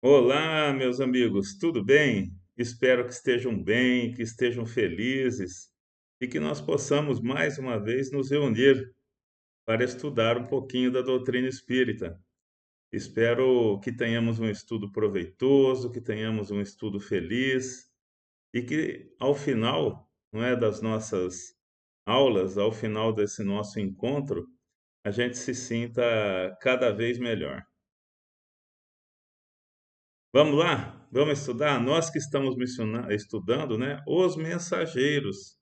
Olá, meus amigos, tudo bem? Espero que estejam bem, que estejam felizes e que nós possamos mais uma vez nos reunir para estudar um pouquinho da doutrina espírita. Espero que tenhamos um estudo proveitoso, que tenhamos um estudo feliz e que ao final, não é, das nossas aulas, ao final desse nosso encontro, a gente se sinta cada vez melhor. Vamos lá? Vamos estudar? Nós que estamos estudando, né, Os Mensageiros,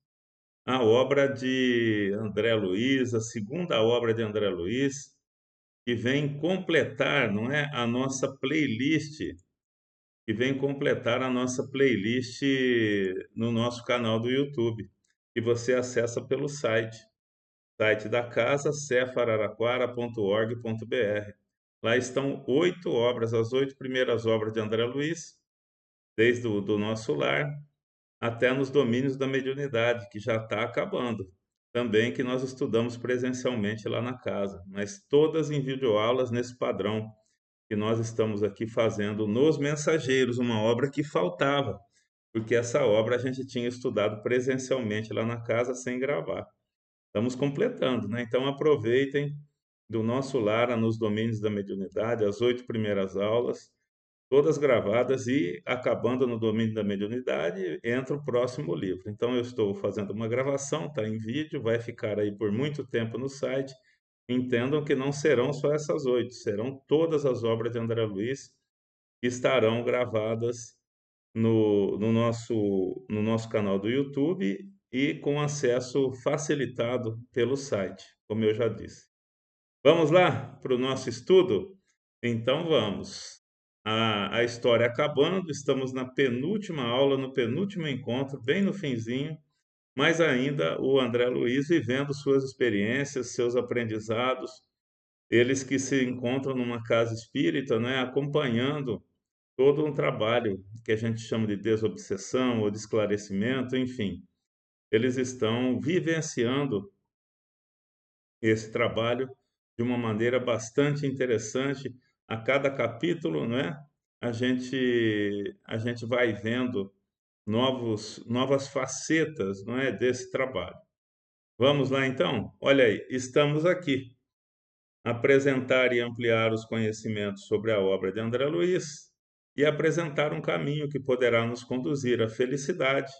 a obra de André Luiz, a segunda obra de André Luiz, que vem completar, não é, a nossa playlist, que vem completar a nossa playlist no nosso canal do YouTube, que você acessa pelo site da casa, cefararaquara.org.br. Lá estão 8 obras, as 8 primeiras obras de André Luiz, desde o do nosso lar até nos domínios da mediunidade, que já está acabando. Também que nós estudamos presencialmente lá na casa, mas todas em videoaulas nesse padrão que nós estamos aqui fazendo nos Mensageiros, uma obra que faltava, porque essa obra a gente tinha estudado presencialmente lá na casa sem gravar. Estamos completando, né? Então aproveitem do nosso lar nos domínios da mediunidade, as 8 primeiras aulas, todas gravadas e acabando no domínio da mediunidade, entra o próximo livro. Então eu estou fazendo uma gravação, está em vídeo, vai ficar aí por muito tempo no site. Entendam que não serão só essas 8, serão todas as obras de André Luiz que estarão gravadas no nosso canal do YouTube e com acesso facilitado pelo site, como eu já disse. Vamos lá para o nosso estudo? Então vamos. A história acabando, estamos na penúltima aula, no penúltimo encontro, bem no finzinho, mas ainda o André Luiz vivendo suas experiências, seus aprendizados, eles que se encontram numa casa espírita, né, acompanhando todo um trabalho que a gente chama de desobsessão ou de esclarecimento, enfim. Eles estão vivenciando esse trabalho de uma maneira bastante interessante. A cada capítulo, né, a gente vai vendo novas facetas, não é, desse trabalho. Vamos lá então? Olha aí, estamos aqui. Apresentar e ampliar os conhecimentos sobre a obra de André Luiz e apresentar um caminho que poderá nos conduzir à felicidade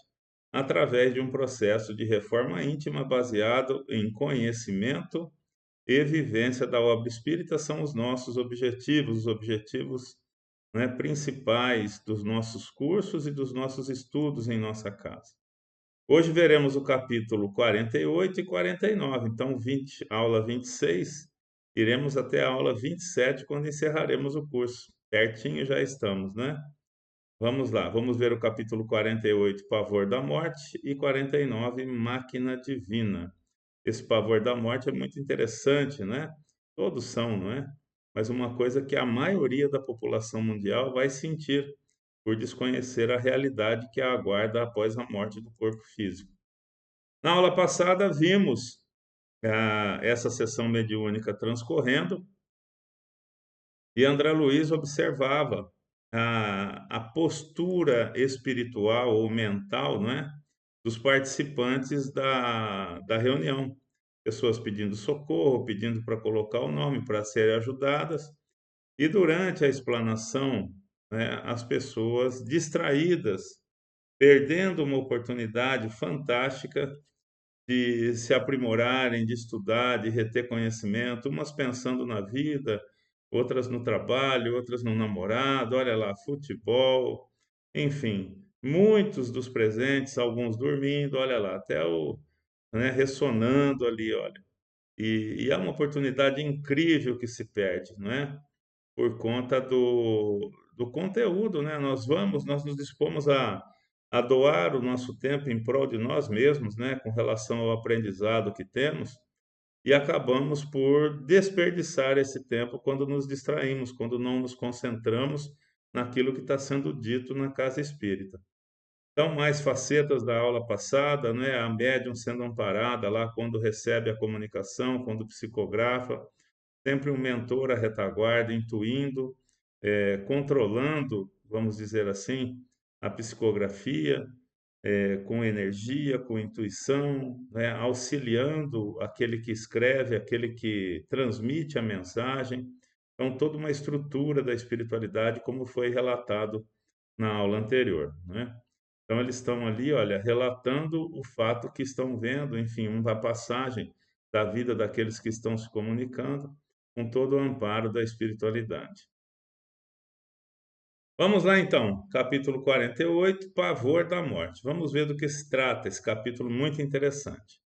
através de um processo de reforma íntima baseado em conhecimento e vivência da obra espírita são os nossos objetivos, os objetivos, né, principais dos nossos cursos e dos nossos estudos em nossa casa. Hoje veremos o capítulo 48 e 49, então aula 26, iremos até a aula 27, quando encerraremos o curso. Pertinho já estamos, né? Vamos lá, vamos ver o capítulo 48, Pavor da Morte, e 49, Máquina Divina. Esse pavor da morte é muito interessante, né? Todos são, não é? Mas uma coisa que a maioria da população mundial vai sentir por desconhecer a realidade que a aguarda após a morte do corpo físico. Na aula passada, vimos essa sessão mediúnica transcorrendo e André Luiz observava a postura espiritual ou mental, não é? Dos participantes da reunião. Pessoas pedindo socorro, pedindo para colocar o nome, para serem ajudadas. E durante a explanação, né, as pessoas distraídas, perdendo uma oportunidade fantástica de se aprimorarem, de estudar, de reter conhecimento, umas pensando na vida, outras no trabalho, outras no namorado, olha lá, futebol, enfim, muitos dos presentes, alguns dormindo, olha lá, até né, ressonando ali, olha. E é uma oportunidade incrível que se perde, não é? Por conta do conteúdo, né? Nós nos dispomos a doar o nosso tempo em prol de nós mesmos, né? Com relação ao aprendizado que temos, e acabamos por desperdiçar esse tempo quando nos distraímos, quando não nos concentramos naquilo que está sendo dito na casa espírita. Então, mais facetas da aula passada, né? A médium sendo amparada lá quando recebe a comunicação, quando psicografa, sempre um mentor à retaguarda, intuindo, controlando, vamos dizer assim, a psicografia, com energia, com intuição, né, auxiliando aquele que escreve, aquele que transmite a mensagem. Então, toda uma estrutura da espiritualidade, como foi relatado na aula anterior, né? Então, eles estão ali, olha, relatando o fato que estão vendo, enfim, uma passagem da vida daqueles que estão se comunicando, com todo o amparo da espiritualidade. Vamos lá então, capítulo 48, pavor da morte. Vamos ver do que se trata esse capítulo muito interessante.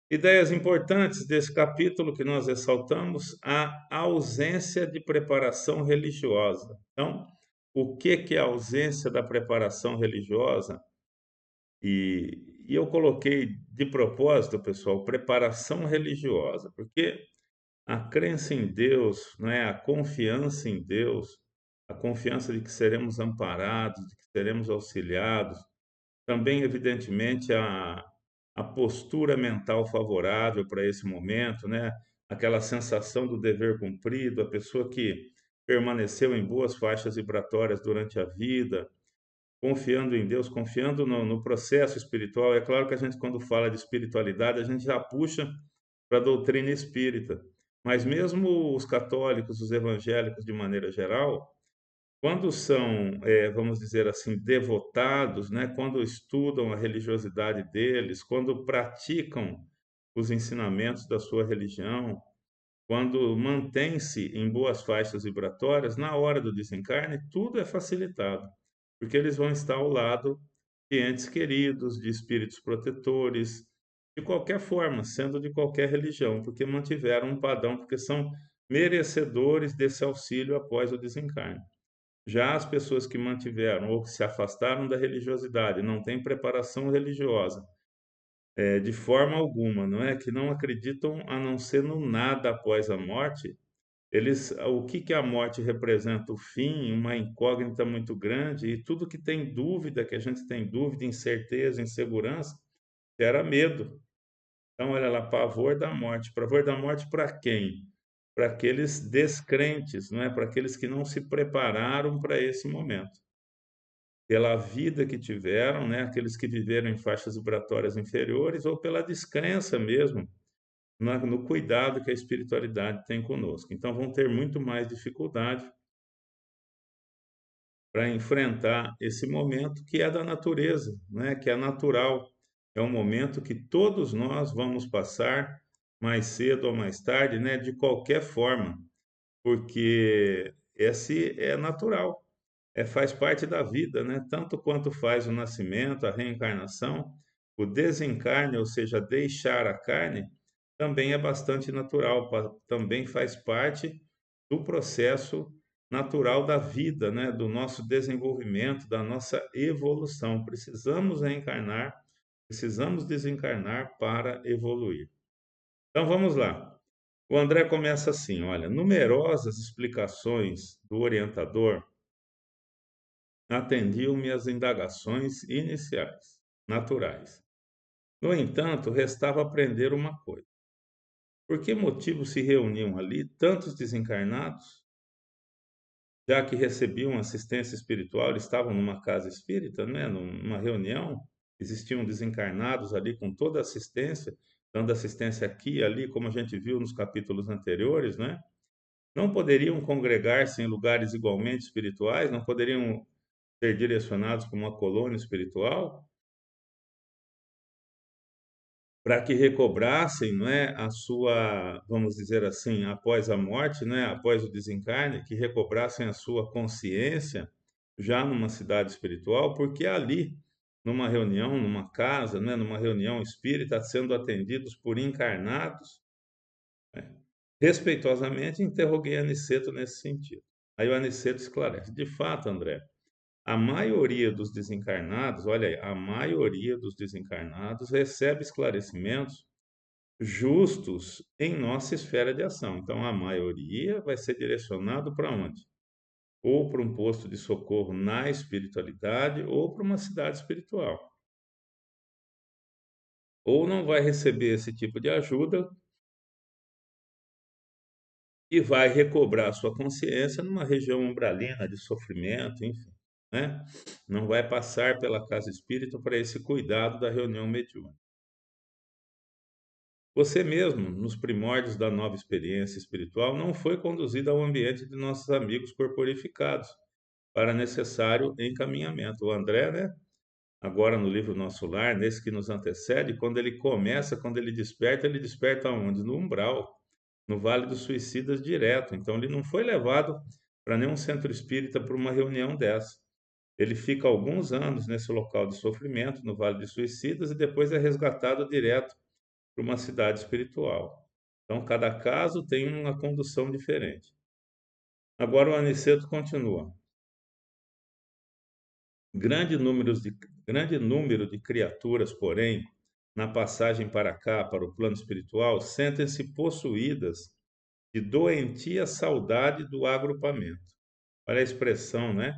Ideias importantes desse capítulo que nós ressaltamos: a ausência de preparação religiosa. Então, o que é a ausência da preparação religiosa? E eu coloquei de propósito, pessoal, preparação religiosa, porque a crença em Deus, né, a confiança em Deus, a confiança de que seremos amparados, de que seremos auxiliados, também, evidentemente, a postura mental favorável para esse momento, né, aquela sensação do dever cumprido, a pessoa que permaneceu em boas faixas vibratórias durante a vida, confiando em Deus, confiando no processo espiritual. É claro que a gente, quando fala de espiritualidade, a gente já puxa para a doutrina espírita. Mas mesmo os católicos, os evangélicos, de maneira geral, quando são, vamos dizer assim, devotados, né, quando estudam a religiosidade deles, quando praticam os ensinamentos da sua religião, quando mantêm-se em boas faixas vibratórias, na hora do desencarne, tudo é facilitado, porque eles vão estar ao lado de entes queridos, de espíritos protetores, de qualquer forma, sendo de qualquer religião, porque mantiveram um padrão, porque são merecedores desse auxílio após o desencarne. Já as pessoas que mantiveram ou que se afastaram da religiosidade, não têm preparação religiosa, de forma alguma, não é? Que não acreditam a não ser no nada após a morte. Eles, o que que a morte representa? O fim, uma incógnita muito grande, e tudo que tem dúvida, que a gente tem dúvida, incerteza, insegurança, gera medo. Então, olha lá, pavor da morte. Pavor da morte para quem? Para aqueles descrentes, não é? Para aqueles que não se prepararam para esse momento. Pela vida que tiveram, né? Aqueles que viveram em faixas vibratórias inferiores, ou pela descrença mesmo, no cuidado que a espiritualidade tem conosco. Então, vão ter muito mais dificuldade para enfrentar esse momento que é da natureza, né? Que é natural. É um momento que todos nós vamos passar mais cedo ou mais tarde, né? De qualquer forma, porque esse é natural, faz parte da vida, né? Tanto quanto faz o nascimento, a reencarnação, o desencarne, ou seja, deixar a carne, também é bastante natural, também faz parte do processo natural da vida, né? Do nosso desenvolvimento, da nossa evolução. Precisamos reencarnar, precisamos desencarnar para evoluir. Então vamos lá. O André começa assim: olha, numerosas explicações do orientador atendiam minhas indagações iniciais, naturais. No entanto, restava aprender uma coisa. Por que motivo se reuniam ali tantos desencarnados, já que recebiam assistência espiritual, estavam numa casa espírita, né, numa reunião, existiam desencarnados ali com toda a assistência, dando assistência aqui e ali, como a gente viu nos capítulos anteriores, né? Não poderiam congregar-se em lugares igualmente espirituais, não poderiam ser direcionados para uma colônia espiritual, para que recobrassem, não é, a sua, vamos dizer assim, após a morte, né, após o desencarne, que recobrassem a sua consciência já numa cidade espiritual, porque ali, numa reunião, numa casa, né, numa reunião espírita, sendo atendidos por encarnados, né, respeitosamente interroguei Aniceto nesse sentido. Aí o Aniceto esclarece: de fato, André, a maioria dos desencarnados, olha aí, a maioria dos desencarnados recebe esclarecimentos justos em nossa esfera de ação. Então, a maioria vai ser direcionado para onde? Ou para um posto de socorro na espiritualidade, ou para uma cidade espiritual. Ou não vai receber esse tipo de ajuda e vai recobrar sua consciência numa região umbralina de sofrimento, enfim, né? Não vai passar pela casa espírita para esse cuidado da reunião mediúnica. Você mesmo, nos primórdios da nova experiência espiritual, não foi conduzido ao ambiente de nossos amigos corporificados para necessário encaminhamento. O André, né? Agora no livro Nosso Lar, nesse que nos antecede, quando ele começa, quando ele desperta onde? No umbral, no Vale dos Suicidas direto. Então ele não foi levado para nenhum centro espírita para uma reunião dessa. Ele fica alguns anos nesse local de sofrimento, no Vale dos Suicidas, e depois é resgatado direto para uma cidade espiritual. Então cada caso tem uma condução diferente. Agora o Aniceto continua. Grande número de, grande número de criaturas, porém, na passagem para cá, para o plano espiritual, sentem-se possuídas de doentia saudade do agrupamento. Olha a expressão, né,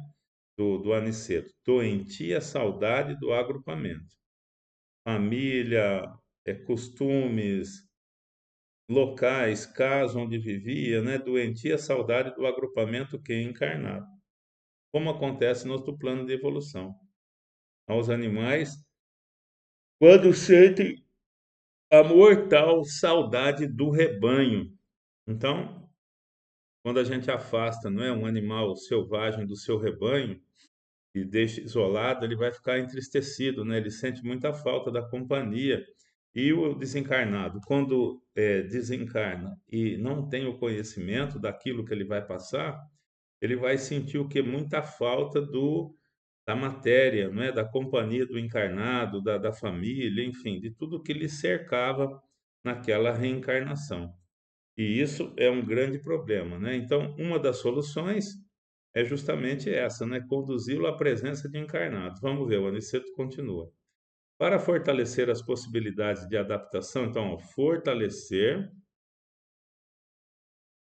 do Aniceto. Doentia saudade do agrupamento. Família, costumes, locais, casa onde vivia, né, doentia saudade do agrupamento que é encarnado. Como acontece no outro plano de evolução. Aos animais, quando sentem a mortal saudade do rebanho. Então, quando a gente afasta, não é, um animal selvagem do seu rebanho e deixa isolado, ele vai ficar entristecido, né? Ele sente muita falta da companhia. E o desencarnado, quando desencarna e não tem o conhecimento daquilo que ele vai passar, ele vai sentir o que? Muita falta da matéria, não é? Da companhia do encarnado, da família, enfim, de tudo que lhe cercava naquela reencarnação. E isso é um grande problema, né? Então, uma das soluções é justamente essa, né? Conduzi-lo à presença de encarnados. Vamos ver, o Aniceto continua. Para fortalecer as possibilidades de adaptação, então, ó, fortalecer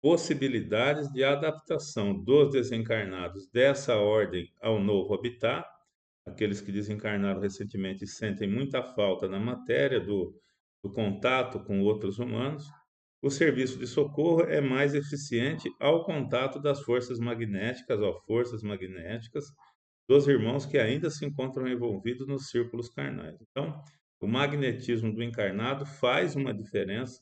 possibilidades de adaptação dos desencarnados dessa ordem ao novo habitat. Aqueles que desencarnaram recentemente sentem muita falta na matéria do contato com outros humanos. O serviço de socorro é mais eficiente ao contato das forças magnéticas, ó, forças magnéticas dos irmãos que ainda se encontram envolvidos nos círculos carnais. Então, o magnetismo do encarnado faz uma diferença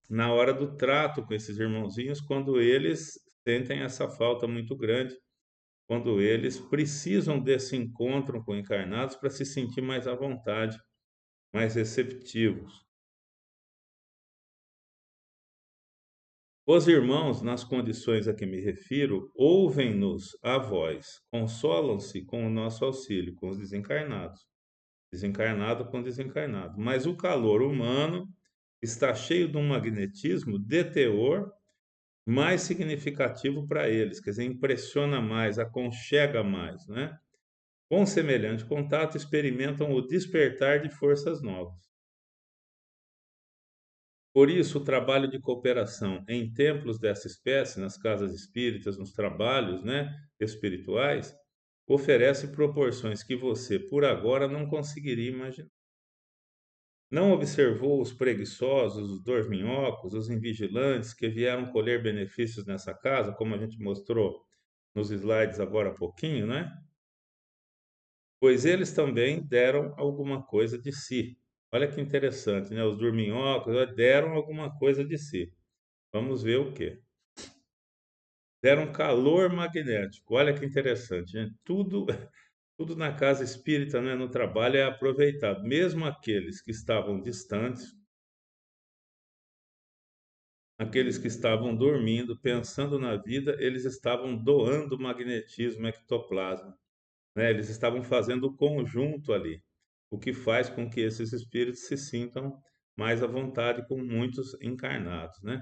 na hora do trato com esses irmãozinhos, quando eles sentem essa falta muito grande, quando eles precisam desse encontro com encarnados para se sentir mais à vontade, mais receptivos. Os irmãos, nas condições a que me refiro, ouvem-nos a voz, consolam-se com o nosso auxílio, com os desencarnados, desencarnado com desencarnado. Mas o calor humano está cheio de um magnetismo de teor mais significativo para eles, quer dizer, impressiona mais, aconchega mais, né? Com semelhante contato, experimentam o despertar de forças novas. Por isso, o trabalho de cooperação em templos dessa espécie, nas casas espíritas, nos trabalhos, né, espirituais, oferece proporções que você, por agora, não conseguiria imaginar. Não observou os preguiçosos, os dorminhocos, os invigilantes que vieram colher benefícios nessa casa, como a gente mostrou nos slides agora há pouquinho, né? Pois eles também deram alguma coisa de si. Olha que interessante, né? Os dorminhocos deram alguma coisa de si. Vamos ver o quê? Deram calor magnético. Olha que interessante, gente. Tudo na casa espírita, né, no trabalho é aproveitado. Mesmo aqueles que estavam distantes, aqueles que estavam dormindo, pensando na vida, eles estavam doando magnetismo, ectoplasma, né? Eles estavam fazendo o conjunto ali, o que faz com que esses espíritos se sintam mais à vontade com muitos encarnados, né?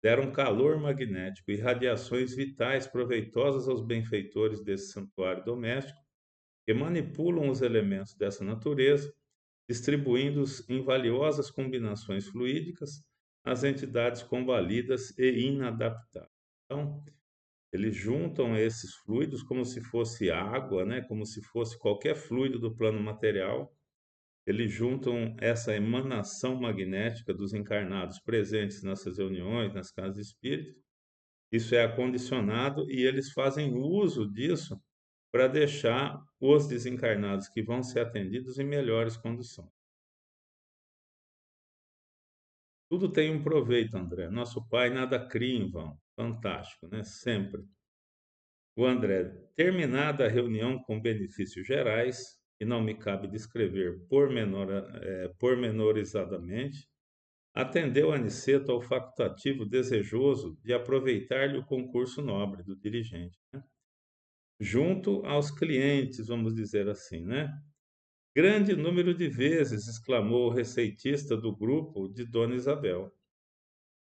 Deram calor magnético e radiações vitais proveitosas aos benfeitores desse santuário doméstico, que manipulam os elementos dessa natureza, distribuindo-os em valiosas combinações fluídicas às entidades convalidas e inadaptáveis. Então, eles juntam esses fluidos como se fosse água, né? Como se fosse qualquer fluido do plano material. Eles juntam essa emanação magnética dos encarnados presentes nessas reuniões, nas casas espíritas, Isso é acondicionado e eles fazem uso disso para deixar os desencarnados que vão ser atendidos em melhores condições. Tudo tem um proveito, André. Nosso Pai nada cria em vão. Fantástico, né? Sempre. O André, terminada a reunião com benefícios gerais, e não me cabe descrever pormenorizadamente, atendeu Aniceto ao facultativo desejoso de aproveitar-lhe o concurso nobre do dirigente, né? Junto aos clientes, vamos dizer assim, né? Grande número de vezes, exclamou o receitista do grupo de Dona Isabel,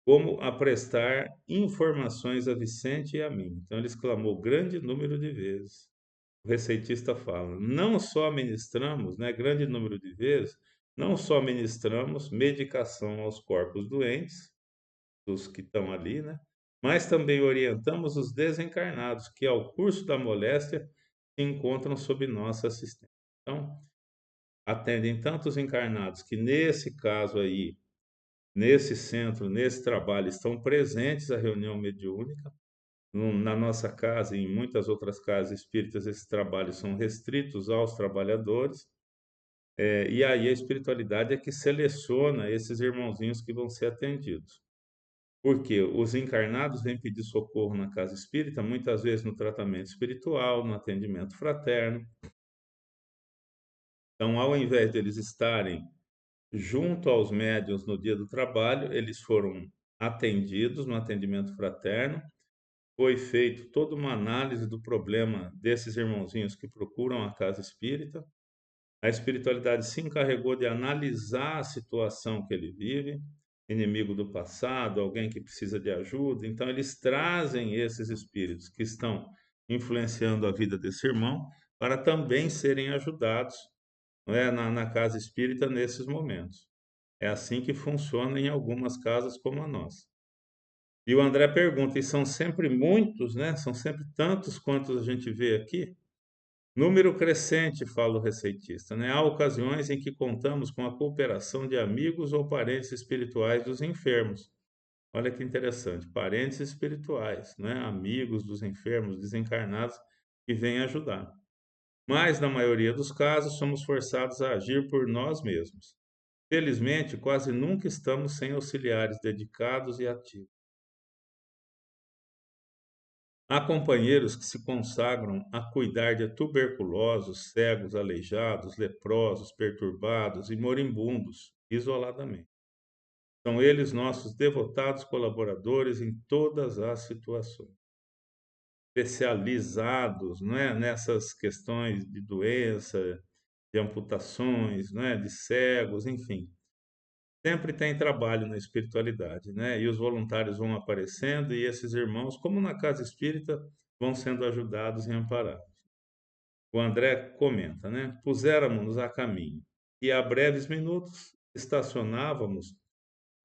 como a prestar informações a Vicente e a mim. Então ele exclamou grande número de vezes. O receitista fala: não só ministramos, né, grande número de vezes, não só ministramos medicação aos corpos doentes, dos que estão ali, né, mas também orientamos os desencarnados que, ao curso da moléstia, se encontram sob nossa assistência. Então, atendem tantos encarnados que, nesse caso aí, nesse centro, nesse trabalho, estão presentes à reunião mediúnica. Na nossa casa e em muitas outras casas espíritas, esses trabalhos são restritos aos trabalhadores, e aí a espiritualidade é que seleciona esses irmãozinhos que vão ser atendidos. Porque os encarnados vêm pedir socorro na casa espírita, muitas vezes no tratamento espiritual, no atendimento fraterno. Então, ao invés de eles estarem junto aos médiuns no dia do trabalho, eles foram atendidos no atendimento fraterno. Foi feito toda uma análise do problema desses irmãozinhos que procuram a casa espírita. A espiritualidade se encarregou de analisar a situação que ele vive, inimigo do passado, alguém que precisa de ajuda. Então, eles trazem esses espíritos que estão influenciando a vida desse irmão para também serem ajudados, não é, na casa espírita nesses momentos. É assim que funciona em algumas casas como a nossa. E o André pergunta, e são sempre muitos, né? São sempre tantos quantos a gente vê aqui? Número crescente, fala o receitista, né? Há ocasiões em que contamos com a cooperação de amigos ou parentes espirituais dos enfermos. Olha que interessante, parentes espirituais, né? Amigos dos enfermos, desencarnados, que vêm ajudar. Mas, na maioria dos casos, somos forçados a agir por nós mesmos. Felizmente, quase nunca estamos sem auxiliares dedicados e ativos. Há companheiros que se consagram a cuidar de tuberculosos, cegos, aleijados, leprosos, perturbados e moribundos, isoladamente. São eles nossos devotados colaboradores em todas as situações, especializados, não é, nessas questões de doença, de amputações, não é, de cegos, enfim. Sempre tem trabalho na espiritualidade, né? E os voluntários vão aparecendo e esses irmãos, como na casa espírita, vão sendo ajudados e amparados. O André comenta, né? Puséramos-nos a caminho e a breves minutos estacionávamos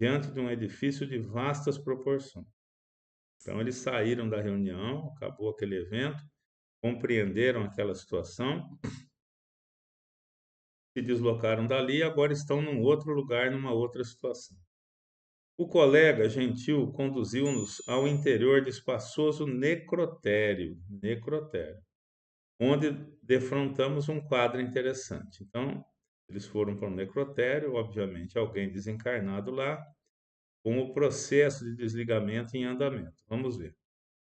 diante de um edifício de vastas proporções. Então eles saíram da reunião, acabou aquele evento, compreenderam aquela situação, se deslocaram dali e agora estão num outro lugar, numa outra situação. O colega gentil conduziu-nos ao interior de espaçoso necrotério, onde defrontamos um quadro interessante. Então, eles foram para o necrotério, obviamente, alguém desencarnado lá, com o processo de desligamento em andamento. Vamos ver.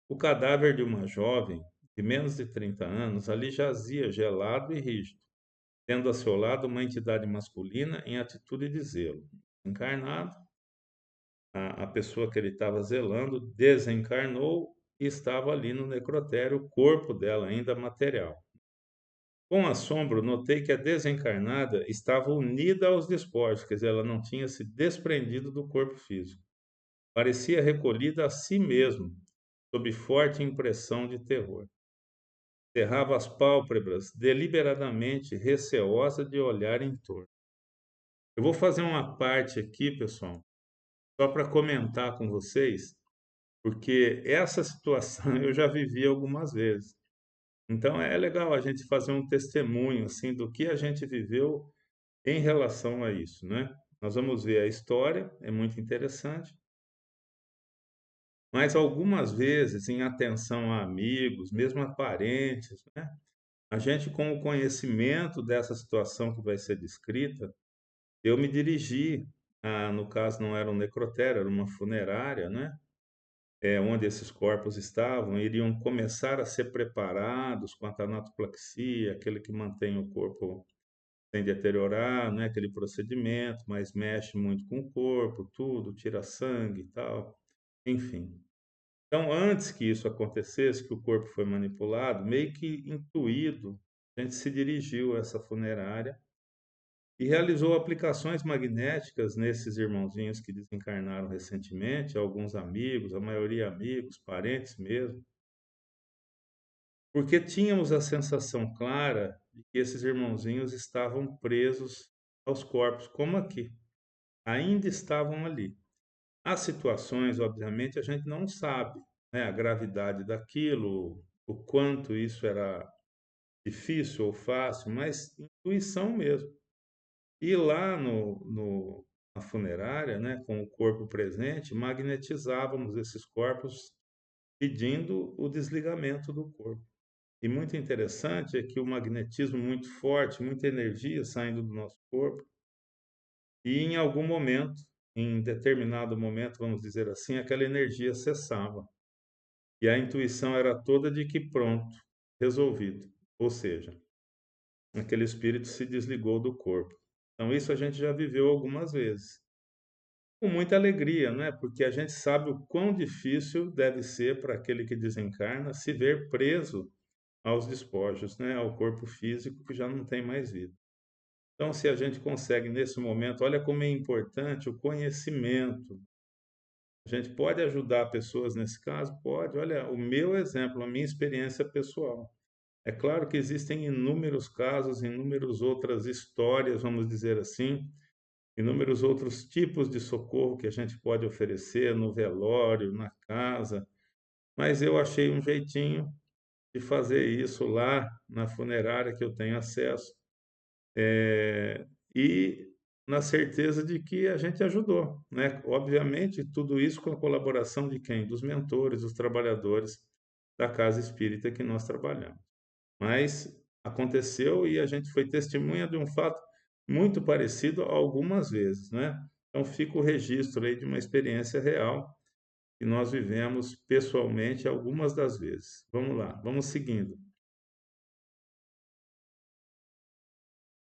O cadáver de uma jovem de menos de 30 anos ali jazia gelado e rígido, tendo a seu lado uma entidade masculina em atitude de zelo. Encarnado, a pessoa que ele estava zelando desencarnou e estava ali no necrotério, o corpo dela ainda material. Com assombro, notei que a desencarnada estava unida aos despojos, quer dizer, ela não tinha se desprendido do corpo físico. Parecia recolhida a si mesma, sob forte impressão de terror. Cerrava as pálpebras, deliberadamente receosa de olhar em torno. Eu vou fazer uma parte aqui, pessoal, só para comentar com vocês, porque essa situação eu já vivi algumas vezes. Então é legal a gente fazer um testemunho assim do que a gente viveu em relação a isso, né? Nós vamos ver a história, é muito interessante, Mas algumas vezes, em atenção a amigos, mesmo a parentes, né, a gente com o conhecimento dessa situação que vai ser descrita, eu me dirigi no caso não era um necrotério, era uma funerária, né, onde esses corpos estavam, iriam começar a ser preparados com a tanatoplaxia, aquele que mantém o corpo sem deteriorar, né, aquele procedimento, mas mexe muito com o corpo, tudo, tira sangue e tal, enfim. Então, antes que isso acontecesse, que o corpo foi manipulado, meio que intuído, a gente se dirigiu a essa funerária e realizou aplicações magnéticas nesses irmãozinhos que desencarnaram recentemente, alguns amigos, a maioria amigos, parentes mesmo, porque tínhamos a sensação clara de que esses irmãozinhos estavam presos aos corpos, como aqui, ainda estavam ali. As situações, obviamente, a gente não sabe, né, a gravidade daquilo, o quanto isso era difícil ou fácil, mas intuição mesmo. E lá na funerária, né, com o corpo presente, magnetizávamos esses corpos pedindo o desligamento do corpo. E muito interessante é que o magnetismo muito forte, muita energia saindo do nosso corpo, e em algum momento, em determinado momento, vamos dizer assim, aquela energia cessava. E a intuição era toda de que pronto, resolvido. Ou seja, aquele espírito se desligou do corpo. Então, isso a gente já viveu algumas vezes. Com muita alegria, não é? Porque a gente sabe o quão difícil deve ser para aquele que desencarna se ver preso aos despojos, né? Ao corpo físico que já não tem mais vida. Então, se a gente consegue nesse momento, olha como é importante o conhecimento. A gente pode ajudar pessoas nesse caso? Pode. Olha, o meu exemplo, a minha experiência pessoal. É claro que existem inúmeros casos, inúmeras outras histórias, vamos dizer assim, inúmeros outros tipos de socorro que a gente pode oferecer no velório, na casa, mas eu achei um jeitinho de fazer isso lá na funerária que eu tenho acesso, e na certeza de que a gente ajudou, né? Obviamente, tudo isso com a colaboração de quem? Dos mentores, dos trabalhadores da casa espírita que nós trabalhamos. Mas aconteceu e a gente foi testemunha de um fato muito parecido algumas vezes, né? Então fica o registro aí de uma experiência real que nós vivemos pessoalmente algumas das vezes. Vamos lá, vamos seguindo.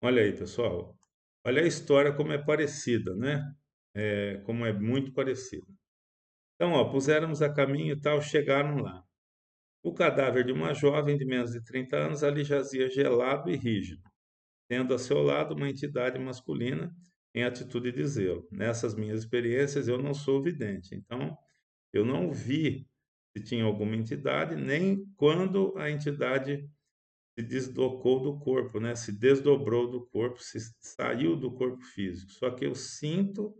Olha aí, pessoal. Olha a história como é parecida, né? Como é muito parecida. Então, ó, puséramos a caminho e tal, chegaram lá. O cadáver de uma jovem de menos de 30 anos ali jazia gelado e rígido, tendo a seu lado uma entidade masculina em atitude de zelo. Nessas minhas experiências, eu não sou vidente, então eu não vi se tinha alguma entidade, nem quando a entidade se deslocou do corpo, né? Se desdobrou do corpo, se saiu do corpo físico. Só que eu sinto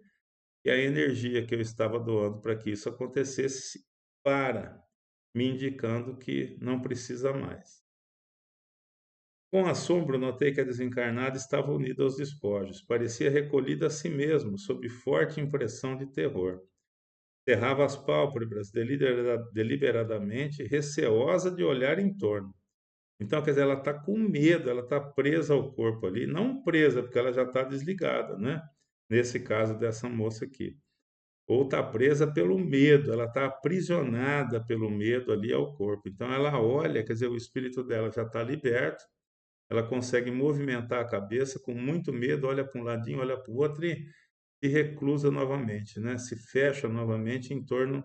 que a energia que eu estava doando para que isso acontecesse para, me indicando que não precisa mais. Com assombro, notei que a desencarnada estava unida aos despojos. Parecia recolhida a si mesmo, sob forte impressão de terror. Cerrava as pálpebras deliberadamente, receosa de olhar em torno. Então, quer dizer, ela está com medo, ela está presa ao corpo ali. Não presa, porque ela já está desligada, né? Nesse caso dessa moça aqui. Ou está presa pelo medo, ela está aprisionada pelo medo ali ao corpo. Então, ela olha, quer dizer, o espírito dela já está liberto, ela consegue movimentar a cabeça com muito medo, olha para um ladinho, olha para o outro e se reclusa novamente, né? Se fecha novamente em torno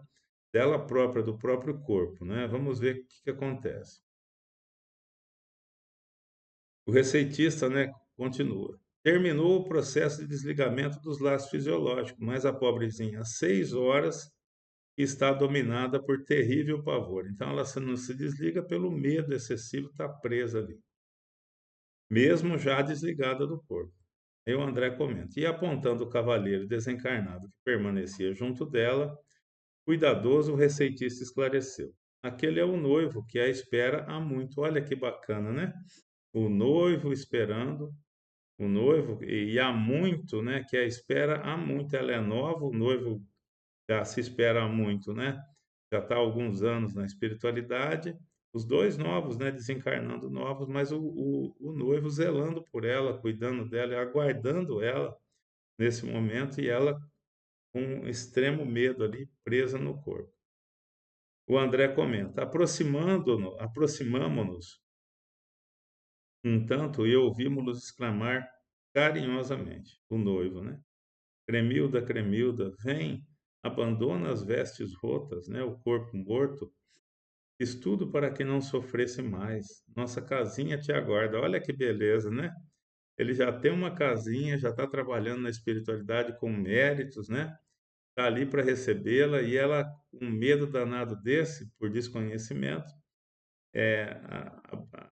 dela própria, do próprio corpo, né? Vamos ver o que que acontece. O receitista, né, continua. Terminou o processo de desligamento dos laços fisiológicos, mas a pobrezinha, há 6 horas, está dominada por terrível pavor. Então, ela não se desliga pelo medo excessivo, está presa ali, mesmo já desligada do corpo. Aí o André comenta, e apontando o cavalheiro desencarnado que permanecia junto dela, cuidadoso o receitista esclareceu. Aquele é o noivo que a espera há muito. Olha que bacana, né? O noivo esperando, o noivo, e há muito, né? Que a espera há muito. Ela é nova, o noivo já se espera há muito, né? já está há alguns anos na espiritualidade, os dois novos, né, desencarnando novos, mas o noivo zelando por ela, cuidando dela, aguardando ela nesse momento e ela com um extremo medo ali, presa no corpo. O André comenta: aproximamo-nos, entanto, e ouvimos-los exclamar carinhosamente, o noivo, né? Cremilda, Cremilda, vem, abandona as vestes rotas, né? O corpo morto, fiz tudo para que não sofresse mais. Nossa casinha te aguarda. Olha que beleza, né? Ele já tem uma casinha, já está trabalhando na espiritualidade com méritos, né? Está ali para recebê-la e ela, com medo danado desse, por desconhecimento,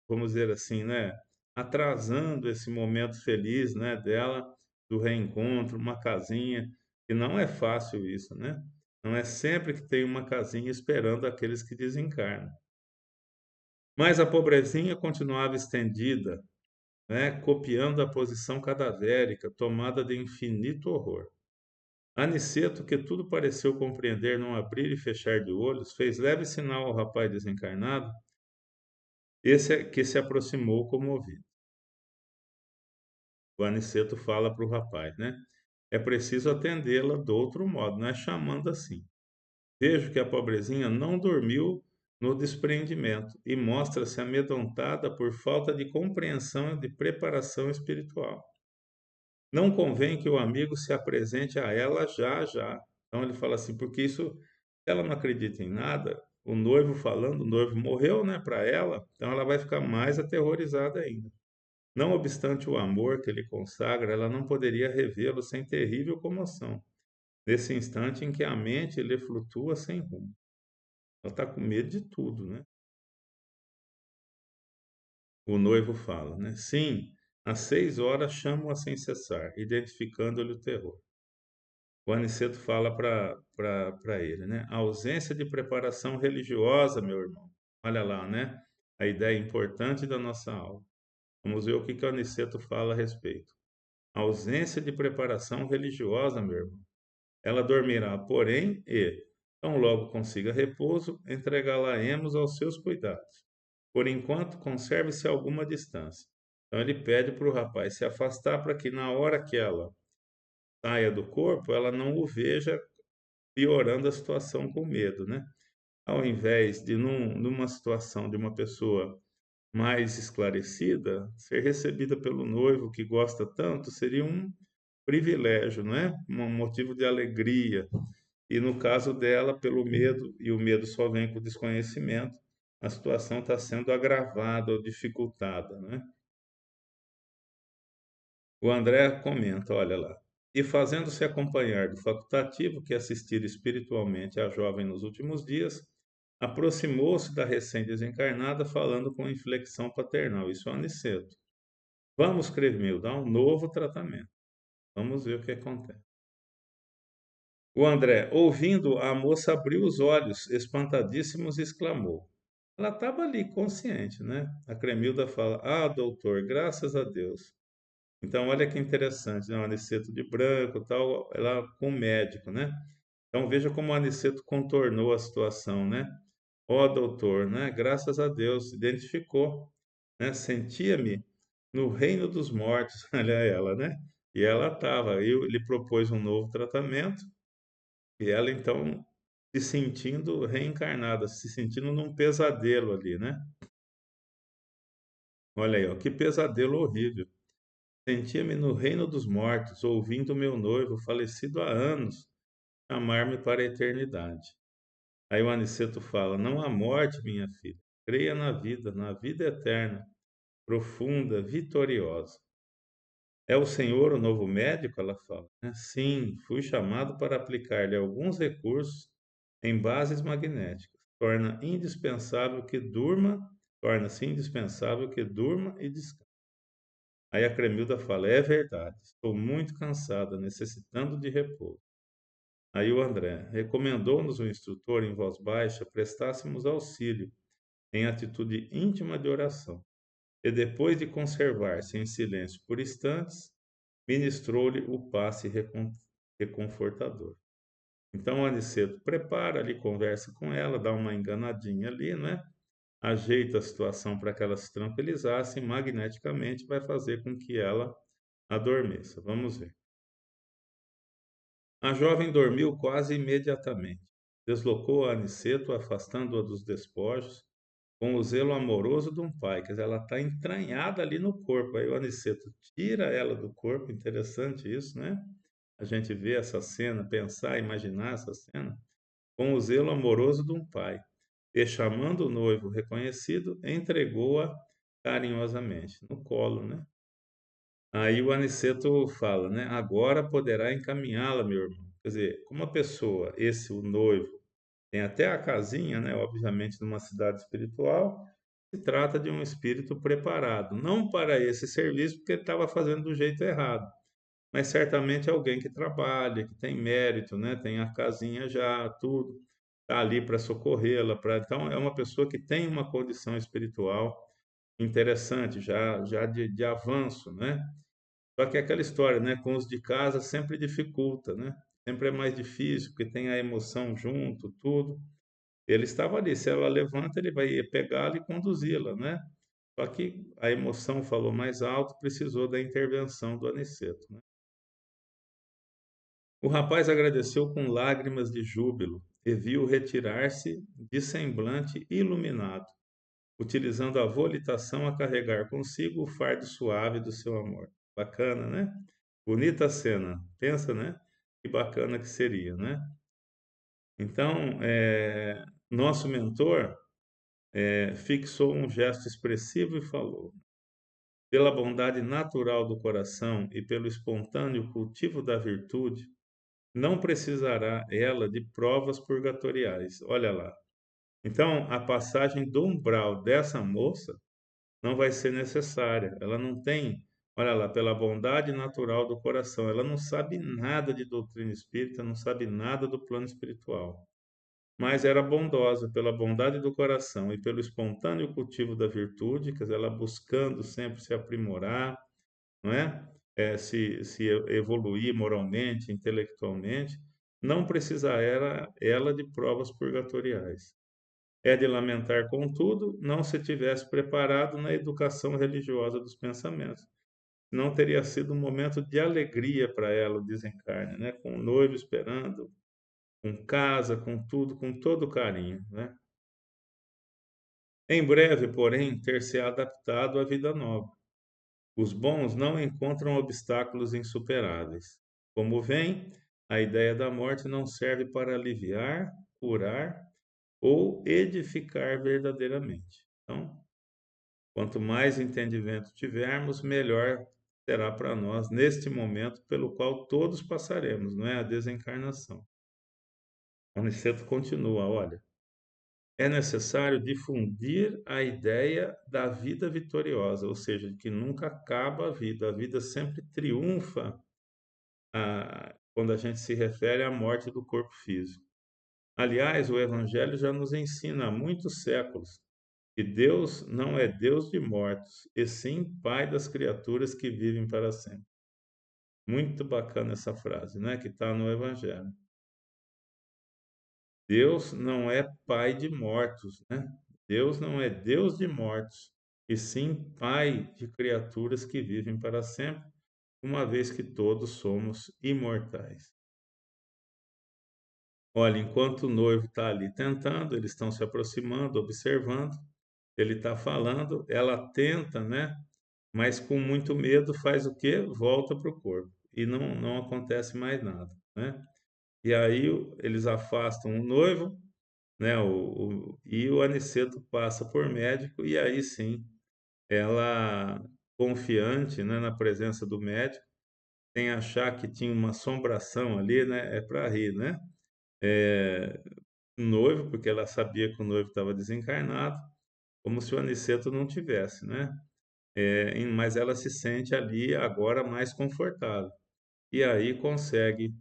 vamos dizer assim, né, atrasando esse momento feliz, né, dela, do reencontro, uma casinha, e não é fácil isso, né? Não é sempre que tem uma casinha esperando aqueles que desencarnam. Mas a pobrezinha continuava estendida, né, copiando a posição cadavérica, tomada de infinito horror. Aniceto, que tudo pareceu compreender num abrir e fechar de olhos, fez leve sinal ao rapaz desencarnado, esse que se aproximou comovido. O Aniceto fala para o rapaz, né? É preciso atendê-la do outro modo, não é chamando assim. Vejo que a pobrezinha não dormiu no despreendimento e mostra-se amedrontada por falta de compreensão e de preparação espiritual. Não convém que o amigo se apresente a ela já já. Então ele fala assim, porque isso, ela não acredita em nada, o noivo falando, o noivo morreu, né, para ela, então ela vai ficar mais aterrorizada ainda. Não obstante o amor que lhe consagra, ela não poderia revê-lo sem terrível comoção, nesse instante em que a mente lhe flutua sem rumo. Ela está com medo de tudo, né? O noivo fala, né? Sim, às 6 horas chamo-a sem cessar, identificando-lhe o terror. O Aniceto fala para ele, né? A ausência de preparação religiosa, meu irmão. Olha lá, né? A ideia importante da nossa aula. Vamos ver o que o Aniceto fala a respeito. A ausência de preparação religiosa, meu irmão. Ela dormirá, porém, e, tão logo consiga repouso, entregá-la-emos aos seus cuidados. Por enquanto, conserve-se alguma distância. Então, ele pede para o rapaz se afastar para que, na hora que ela saia do corpo, ela não o veja piorando a situação com medo, né? Ao invés de, numa situação de uma pessoa mais esclarecida, ser recebida pelo noivo que gosta tanto seria um privilégio, não é? Um motivo de alegria. E no caso dela, pelo medo, e o medo só vem com o desconhecimento, a situação está sendo agravada ou dificultada, né? O André comenta, olha lá. E fazendo-se acompanhar do facultativo que assistira espiritualmente a jovem nos últimos dias, aproximou-se da recém-desencarnada, falando com inflexão paternal. Isso é Aniceto. Vamos, Cremil, dar um novo tratamento. Vamos ver o que acontece. O André, ouvindo, a moça abriu os olhos, espantadíssimos, e exclamou. Ela estava ali, consciente, né? A Cremilda fala: Ah, doutor, graças a Deus. Então, olha que interessante, né? O Aniceto de branco, tal, ela com o médico, né? Então, veja como o Aniceto contornou a situação, né? Ó, doutor, né? Graças a Deus, identificou, né? Sentia-me no reino dos mortos, olha ela, né? E ela estava, aí ele propôs um novo tratamento, e ela então se sentindo reencarnada, se sentindo num pesadelo ali, né? Olha aí, ó, que pesadelo horrível. Sentia-me no reino dos mortos, ouvindo meu noivo, falecido há anos, chamar-me para a eternidade. Aí o Aniceto fala: Não há morte, minha filha. Creia na vida eterna, profunda, vitoriosa. É o Senhor o novo médico? Ela fala, né? Sim, fui chamado para aplicar-lhe alguns recursos em bases magnéticas. Torna-se indispensável que durma e descanse. Aí a Cremilda fala: É verdade, estou muito cansada, necessitando de repouso. Aí o André recomendou-nos o instrutor em voz baixa prestássemos auxílio em atitude íntima de oração. E depois de conservar-se em silêncio por instantes, ministrou-lhe o passe reconfortador. Então o Aniceto prepara ali, conversa com ela, dá uma enganadinha ali, né? Ajeita a situação para que ela se tranquilizasse e magneticamente vai fazer com que ela adormeça. Vamos ver. A jovem dormiu quase imediatamente. Deslocou a Aniceto, afastando-a dos despojos, com o zelo amoroso de um pai. Quer dizer, ela está entranhada ali no corpo. Aí o Aniceto tira ela do corpo, interessante isso, né? A gente vê essa cena, pensar, imaginar essa cena, com o zelo amoroso de um pai. E chamando o noivo reconhecido, entregou-a carinhosamente no colo, né? Aí o Aniceto fala, né? Agora poderá encaminhá-la, meu irmão. Quer dizer, como a pessoa, esse, o noivo, tem até a casinha, né? Obviamente, numa cidade espiritual, se trata de um espírito preparado, não para esse serviço, porque ele estava fazendo do jeito errado, mas certamente é alguém que trabalha, que tem mérito, né? Tem a casinha já, tudo, está ali para socorrê-la, para então é uma pessoa que tem uma condição espiritual interessante, já de avanço, né? Só que é aquela história, né? Com os de casa sempre dificulta, né? Sempre é mais difícil, porque tem a emoção junto, tudo. Ele estava ali, se ela levanta, ele vai pegá-la e conduzi-la, né? Só que a emoção falou mais alto, precisou da intervenção do Aniceto, né? O rapaz agradeceu com lágrimas de júbilo e viu retirar-se de semblante iluminado, utilizando a volitação a carregar consigo o fardo suave do seu amor. Bacana, né? Bonita cena. Pensa, né? Que bacana que seria, né? Então, nosso mentor fixou um gesto expressivo e falou: pela bondade natural do coração e pelo espontâneo cultivo da virtude, não precisará ela de provas purgatoriais. Olha lá. Então, a passagem do umbral dessa moça não vai ser necessária. Ela não tem, olha lá, pela bondade natural do coração, ela não sabe nada de doutrina espírita, não sabe nada do plano espiritual. Mas era bondosa pela bondade do coração e pelo espontâneo cultivo da virtude, quer dizer, ela buscando sempre se aprimorar, não é? Se evoluir moralmente, intelectualmente, não precisará ela de provas purgatoriais. É de lamentar, contudo, não se tivesse preparado na educação religiosa dos pensamentos. Não teria sido um momento de alegria para ela o desencarne, né? Com o noivo esperando, com casa, com tudo, com todo carinho, né? Em breve, porém, ter-se adaptado à vida nova. Os bons não encontram obstáculos insuperáveis. Como vem, a ideia da morte não serve para aliviar, curar ou edificar verdadeiramente. Então, quanto mais entendimento tivermos, melhor será para nós neste momento pelo qual todos passaremos, não é? A desencarnação. Aniceto continua, olha, é necessário difundir a ideia da vida vitoriosa, ou seja, de que nunca acaba a vida sempre triunfa quando a gente se refere à morte do corpo físico. Aliás, o Evangelho já nos ensina há muitos séculos que Deus não é Deus de mortos, e sim Pai das criaturas que vivem para sempre. Muito bacana essa frase, né? Que está no Evangelho. Deus não é Pai de mortos, né? Deus não é Deus de mortos, e sim Pai de criaturas que vivem para sempre, uma vez que todos somos imortais. Olha, enquanto o noivo está ali tentando, eles estão se aproximando, observando, ele está falando, ela tenta, né? Mas com muito medo faz o quê? Volta para o corpo e não acontece mais nada, né? E aí eles afastam o noivo, né? E o Aniceto passa por médico e aí sim, ela confiante, né, na presença do médico, sem achar que tinha uma assombração ali, né? É para rir, né? É, noivo, porque ela sabia que o noivo estava desencarnado, como se o Aniceto não tivesse, né? Mas ela se sente ali agora mais confortável. E aí consegue,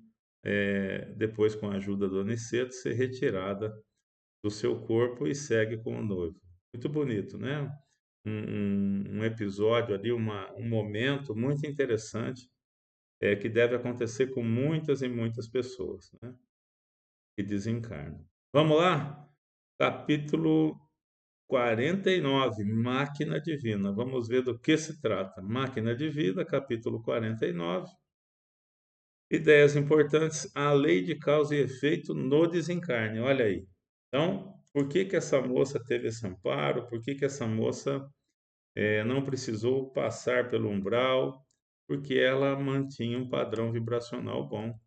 depois com a ajuda do Aniceto, ser retirada do seu corpo e segue com o noivo. Muito bonito, né? Um episódio ali, um momento muito interessante, que deve acontecer com muitas e muitas pessoas, né? que desencarna. Vamos lá? Capítulo 49, Máquina Divina. Vamos ver do que se trata. Máquina Divina, capítulo 49. Ideias importantes, a lei de causa e efeito no desencarne. Olha aí. Então, por que que essa moça teve esse amparo? Por que que essa moça não precisou passar pelo umbral? Porque ela mantinha um padrão vibracional bom.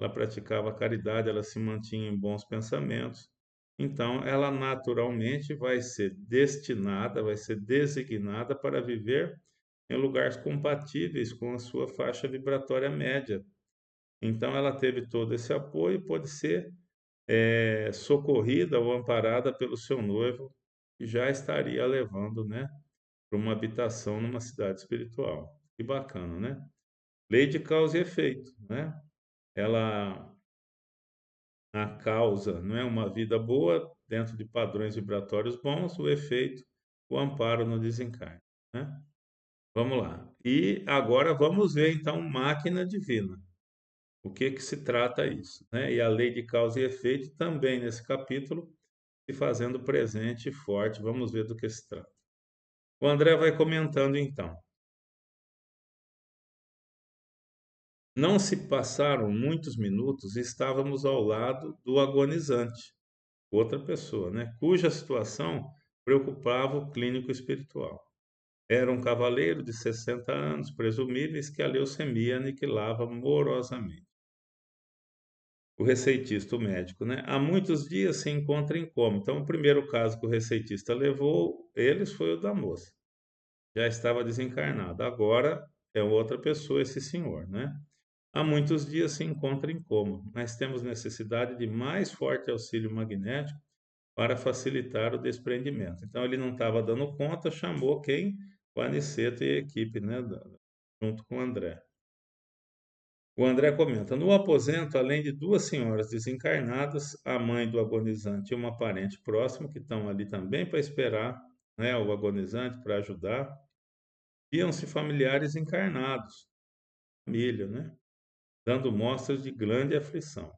Ela praticava caridade, ela se mantinha em bons pensamentos. Então, ela naturalmente vai ser destinada, vai ser designada para viver em lugares compatíveis com a sua faixa vibratória média. Então, ela teve todo esse apoio e pôde ser socorrida ou amparada pelo seu noivo, que já estaria a levando, né, para uma habitação numa cidade espiritual. Que bacana, né? Lei de causa e efeito, né? Ela A causa, não é uma vida boa dentro de padrões vibratórios bons, o efeito, o amparo no desencarne, né? Vamos lá. E agora vamos ver então máquina divina. O que que se trata isso, né? E a lei de causa e efeito também nesse capítulo se fazendo presente e forte. Vamos ver do que se trata. O André vai comentando então. Não se passaram muitos minutos e estávamos ao lado do agonizante, outra pessoa, né, cuja situação preocupava o clínico espiritual. Era um cavaleiro de 60 anos, presumíveis que a leucemia aniquilava morosamente. O receitista, o médico, né? Há muitos dias se encontra em coma. Então, o primeiro caso que o receitista levou eles foi o da moça. Já estava desencarnado. Agora é outra pessoa, esse senhor, né? Há muitos dias se encontra em coma, mas temos necessidade de mais forte auxílio magnético para facilitar o desprendimento. Então ele não estava dando conta, chamou quem? O Aniceto e a equipe, né, junto com o André. O André comenta: no aposento, além de duas senhoras desencarnadas, a mãe do agonizante e uma parente próxima, que estão ali também para esperar, né, o agonizante para ajudar, viam-se familiares encarnados, família, né, dando mostras de grande aflição.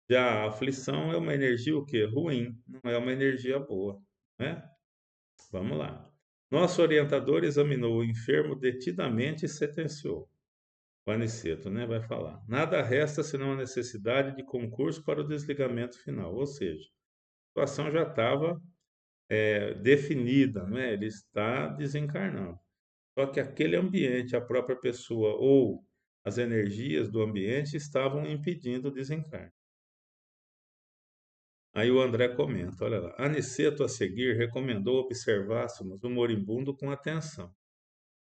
Já a aflição é uma energia o quê? Ruim, não é uma energia boa, né? Vamos lá. Nosso orientador examinou o enfermo detidamente e sentenciou. O Aniceto, né, vai falar. Nada resta senão a necessidade de concurso para o desligamento final. Ou seja, a situação já estava definida, né? Ele está desencarnando. Só que aquele ambiente, a própria pessoa ou as energias do ambiente estavam impedindo o desencarne. Aí o André comenta, olha lá. Aniceto, a seguir, recomendou observássemos o moribundo com atenção.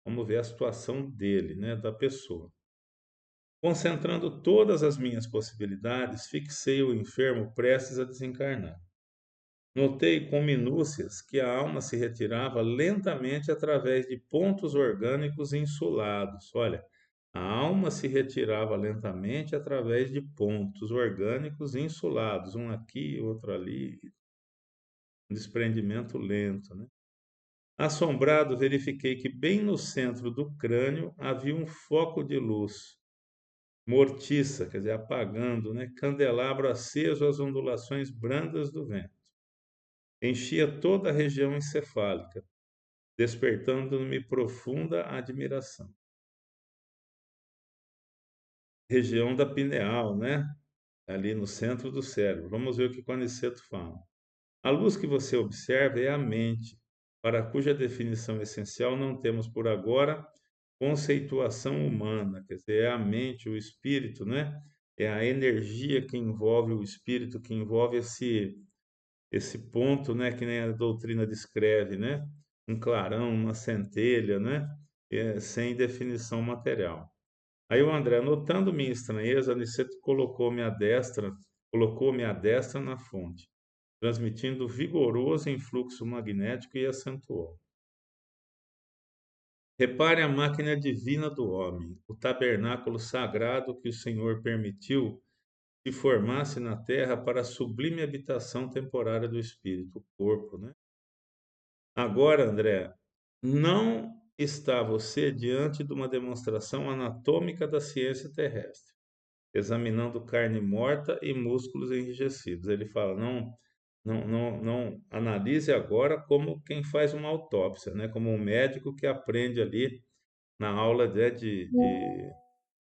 Vamos ver a situação dele, né, da pessoa. Concentrando todas as minhas possibilidades, fixei o enfermo prestes a desencarnar. Notei com minúcias que a alma se retirava lentamente através de pontos orgânicos insulados. Olha, a alma se retirava lentamente através de pontos orgânicos insulados, um aqui, outro ali, um desprendimento lento, né? Assombrado, verifiquei que bem no centro do crânio havia um foco de luz mortiça, quer dizer, apagando, né? Candelabro aceso às ondulações brandas do vento. Enchia toda a região encefálica, despertando-me profunda admiração. Região da pineal, né? Ali no centro do cérebro. Vamos ver o que o Aniceto fala. A luz que você observa é a mente, para cuja definição essencial não temos por agora conceituação humana, quer dizer, é a mente, o espírito, né? É a energia que envolve o espírito, que envolve esse ponto, né, que nem a doutrina descreve, né? Um clarão, uma centelha, né? Sem definição material. Aí o André, notando minha estranheza, Aniceto colocou minha destra na fonte, transmitindo vigoroso influxo magnético e acentuou. Repare a máquina divina do homem, o tabernáculo sagrado que o Senhor permitiu se formasse na terra para a sublime habitação temporária do espírito, o corpo, né? Agora, André, não está você diante de uma demonstração anatômica da ciência terrestre. examinando carne morta e músculos enrijecidos. Ele fala: não analise agora como quem faz uma autópsia, né? Como um médico que aprende ali na aula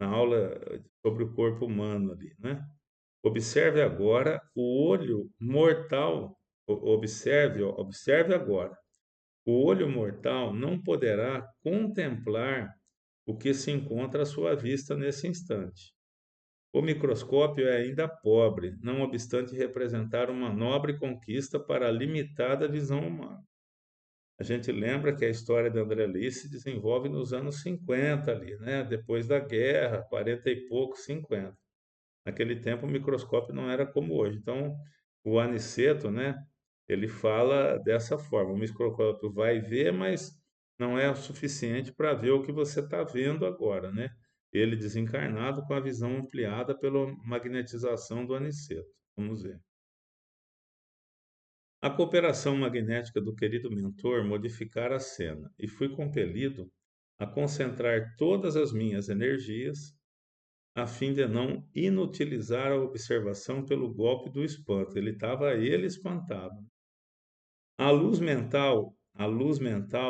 na aula sobre o corpo humano ali, né? Observe agora o olho mortal. Observe, ó, observe agora. O olho mortal não poderá contemplar o que se encontra à sua vista nesse instante. O microscópio é ainda pobre, não obstante representar uma nobre conquista para a limitada visão humana. A gente lembra que a história de André Lee se desenvolve nos anos 50 ali, né? Depois da guerra, 40 e pouco, 50. Naquele tempo o microscópio não era como hoje. Então, o Aniceto, né, ele fala dessa forma: o microscópio vai ver, mas não é o suficiente para ver o que você está vendo agora, né? Ele desencarnado com a visão ampliada pela magnetização do Aniceto. Vamos ver. A cooperação magnética do querido mentor modificara a cena e fui compelido a concentrar todas as minhas energias a fim de não inutilizar a observação pelo golpe do espanto. Ele espantado. A luz mental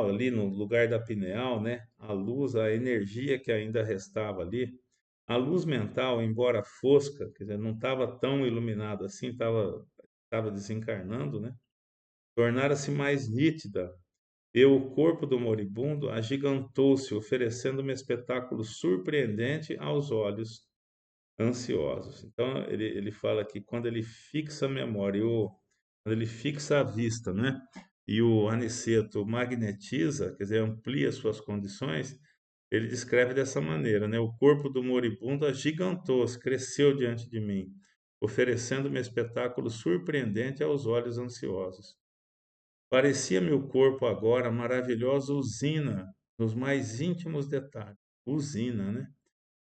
ali no lugar da pineal, né? A luz, a energia que ainda restava ali, a luz mental, embora fosca, quer dizer, não estava tão iluminada assim, estava desencarnando, né? Tornara-se mais nítida. E o corpo do moribundo agigantou-se, oferecendo um espetáculo surpreendente aos olhos ansiosos. Então, ele fala que quando ele fixa a memória, quando ele fixa a vista, né? E o aniceto magnetiza, quer dizer, amplia suas condições, ele descreve dessa maneira, né? O corpo do moribundo agigantou-se, cresceu diante de mim, oferecendo-me um espetáculo surpreendente aos olhos ansiosos. Parecia-me o corpo agora maravilhosa usina nos mais íntimos detalhes. Usina, né?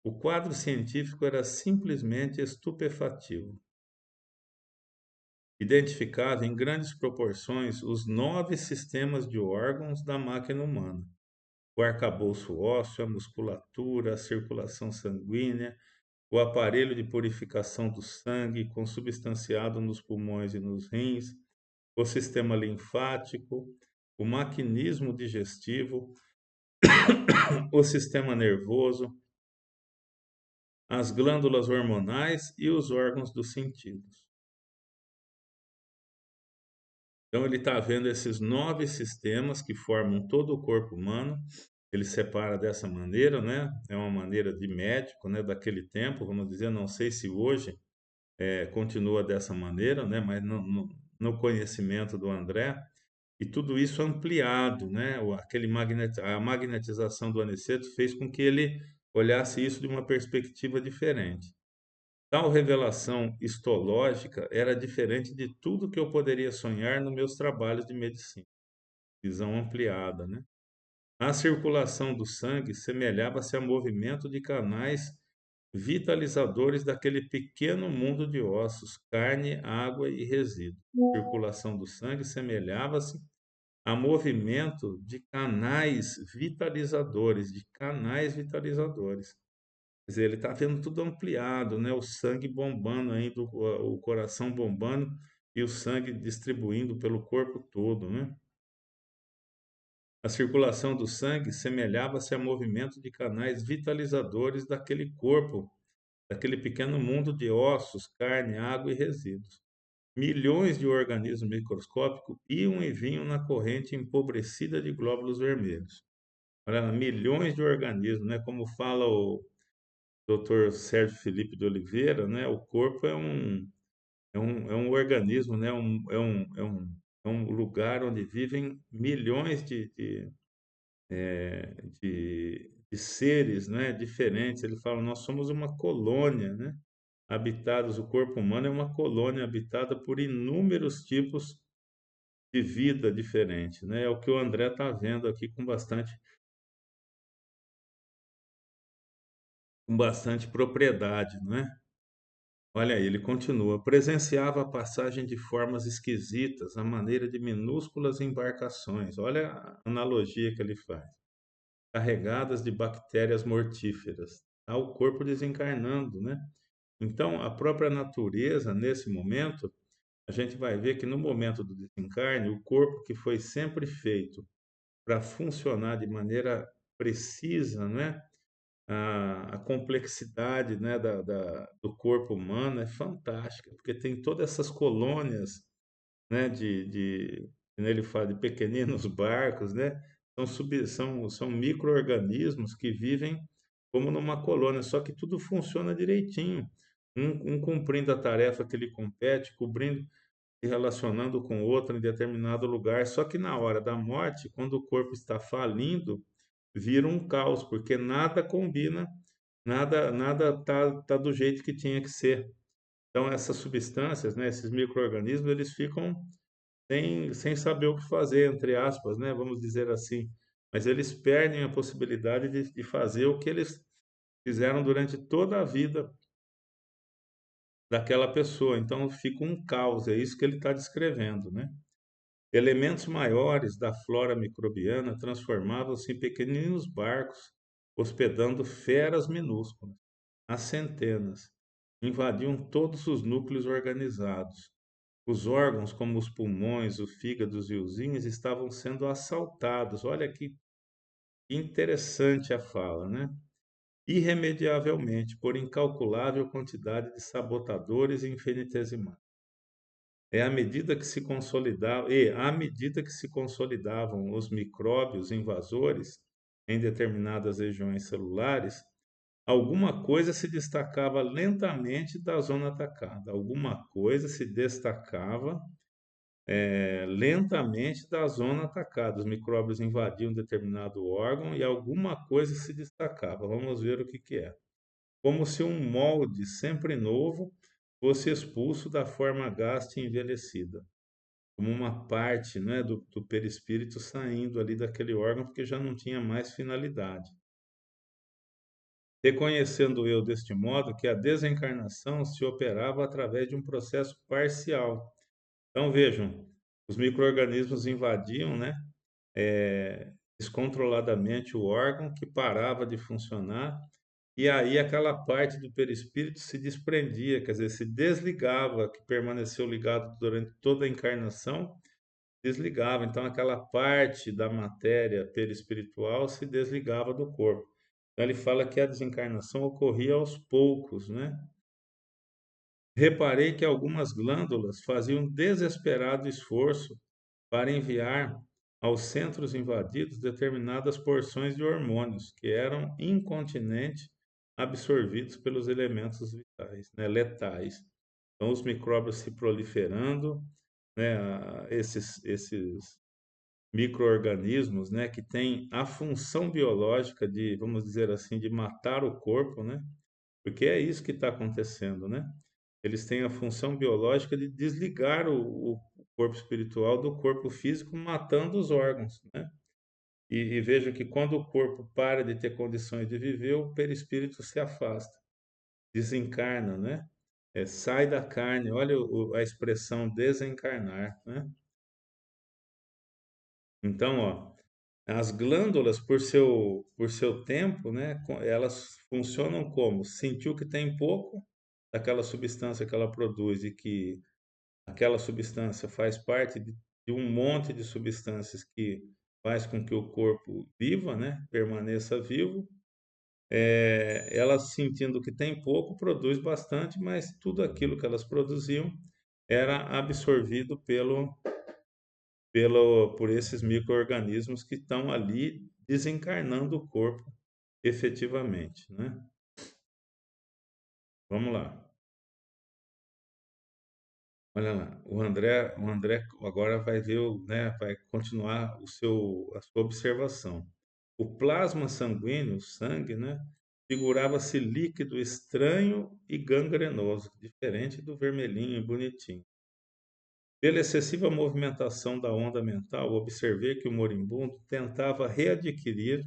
O quadro científico era simplesmente estupefativo. Identificava em grandes proporções os 9 sistemas de órgãos da máquina humana: o arcabouço ósseo, a musculatura, a circulação sanguínea, o aparelho de purificação do sangue, consubstanciado nos pulmões e nos rins, o sistema linfático, o maquinismo digestivo, o sistema nervoso, as glândulas hormonais e os órgãos dos sentidos. Então, ele está vendo esses 9 sistemas que formam todo o corpo humano. Ele separa dessa maneira, né? É uma maneira de médico, né? Daquele tempo, vamos dizer, não sei se hoje continua dessa maneira, né? Mas no conhecimento do André, e tudo isso ampliado, né? A magnetização do Aniceto fez com que ele olhasse isso de uma perspectiva diferente. Tal revelação histológica era diferente de tudo que eu poderia sonhar nos meus trabalhos de medicina. Visão ampliada, né? A circulação do sangue semelhava-se a movimento de canais vitalizadores daquele pequeno mundo de ossos, carne, água e resíduos. A circulação do sangue semelhava-se a movimento de canais vitalizadores. Quer dizer, ele está vendo tudo ampliado, né? O sangue bombando ainda, o coração bombando e o sangue distribuindo pelo corpo todo, né? A circulação do sangue semelhava-se a movimento de canais vitalizadores daquele corpo, daquele pequeno mundo de ossos, carne, água e resíduos. Milhões de organismos microscópicos iam e vinham na corrente empobrecida de glóbulos vermelhos. Olha, milhões de organismos, né? Como fala o Dr. Sérgio Felipe de Oliveira, né? O corpo é um organismo, né? É um lugar onde vivem milhões de seres, né? Diferentes. Ele fala, nós somos uma colônia, né? Habitados, o corpo humano é uma colônia habitada por inúmeros tipos de vida diferente, né? É o que o André está vendo aqui com bastante propriedade, não é? Olha aí, ele continua. Presenciava a passagem de formas esquisitas, à maneira de minúsculas embarcações. Olha a analogia que ele faz. Carregadas de bactérias mortíferas. Tá o corpo desencarnando, né? Então, a própria natureza, nesse momento, a gente vai ver que no momento do desencarne, o corpo que foi sempre feito para funcionar de maneira precisa, né? A complexidade, né, do corpo humano é fantástica, porque tem todas essas colônias, né, como ele fala, de pequeninos barcos, né, são micro-organismos que vivem como numa colônia, só que tudo funciona direitinho, um cumprindo a tarefa que ele compete, cobrindo, se relacionando com o outro em determinado lugar, só que na hora da morte, quando o corpo está falindo, vira um caos, porque nada combina, nada tá do jeito que tinha que ser. Então essas substâncias, né, esses micro-organismos, eles ficam sem saber o que fazer, entre aspas, né, vamos dizer assim. Mas eles perdem a possibilidade de fazer o que eles fizeram durante toda a vida daquela pessoa. Então fica um caos, é isso que ele está descrevendo, né? Elementos maiores da flora microbiana transformavam-se em pequeninos barcos, hospedando feras minúsculas. Às centenas, invadiam todos os núcleos organizados. Os órgãos, como os pulmões, o fígado e os rins, estavam sendo assaltados. Olha que interessante a fala, né? Irremediavelmente, por incalculável quantidade de sabotadores infinitesimais. À medida que se consolidavam os micróbios invasores em determinadas regiões celulares, alguma coisa se destacava lentamente da zona atacada. Alguma coisa se destacava lentamente da zona atacada. Os micróbios invadiam determinado órgão e alguma coisa se destacava. Vamos ver o que que é. Como se um molde sempre novo fosse expulso da forma gasta e envelhecida, como uma parte, né, do perispírito saindo ali daquele órgão porque já não tinha mais finalidade. Reconhecendo eu deste modo que a desencarnação se operava através de um processo parcial. Então vejam, os micro-organismos invadiam, né, descontroladamente o órgão que parava de funcionar, e aí aquela parte do perispírito se desprendia, quer dizer, se desligava, que permaneceu ligado durante toda a encarnação, desligava. Então aquela parte da matéria perispiritual se desligava do corpo. Então ele fala que a desencarnação ocorria aos poucos, né? Reparei que algumas glândulas faziam desesperado esforço para enviar aos centros invadidos determinadas porções de hormônios que eram incontinenti absorvidos pelos elementos vitais, né, letais. Então, os micróbios se proliferando, né, esses micro-organismos, né, que têm a função biológica de, vamos dizer assim, de matar o corpo, né, porque é isso que está acontecendo, né? Eles têm a função biológica de desligar o corpo espiritual do corpo físico, matando os órgãos, né? E veja que quando o corpo para de ter condições de viver, o perispírito se afasta, desencarna, né? Sai da carne. Olha a expressão desencarnar, né? Então, ó, as glândulas, por seu tempo, né, elas funcionam como? Sentiu que tem pouco daquela substância que ela produz e que aquela substância faz parte de um monte de substâncias que faz com que o corpo viva, né, permaneça vivo. Elas sentindo que tem pouco, produz bastante, mas tudo aquilo que elas produziam era absorvido por esses micro-organismos que estão ali desencarnando o corpo efetivamente, né? Vamos lá. Olha lá, o André agora vai ver, né, vai continuar a sua observação. O plasma sanguíneo, o sangue, né, figurava-se líquido estranho e gangrenoso, diferente do vermelhinho e bonitinho. Pela excessiva movimentação da onda mental, observei que o moribundo tentava readquirir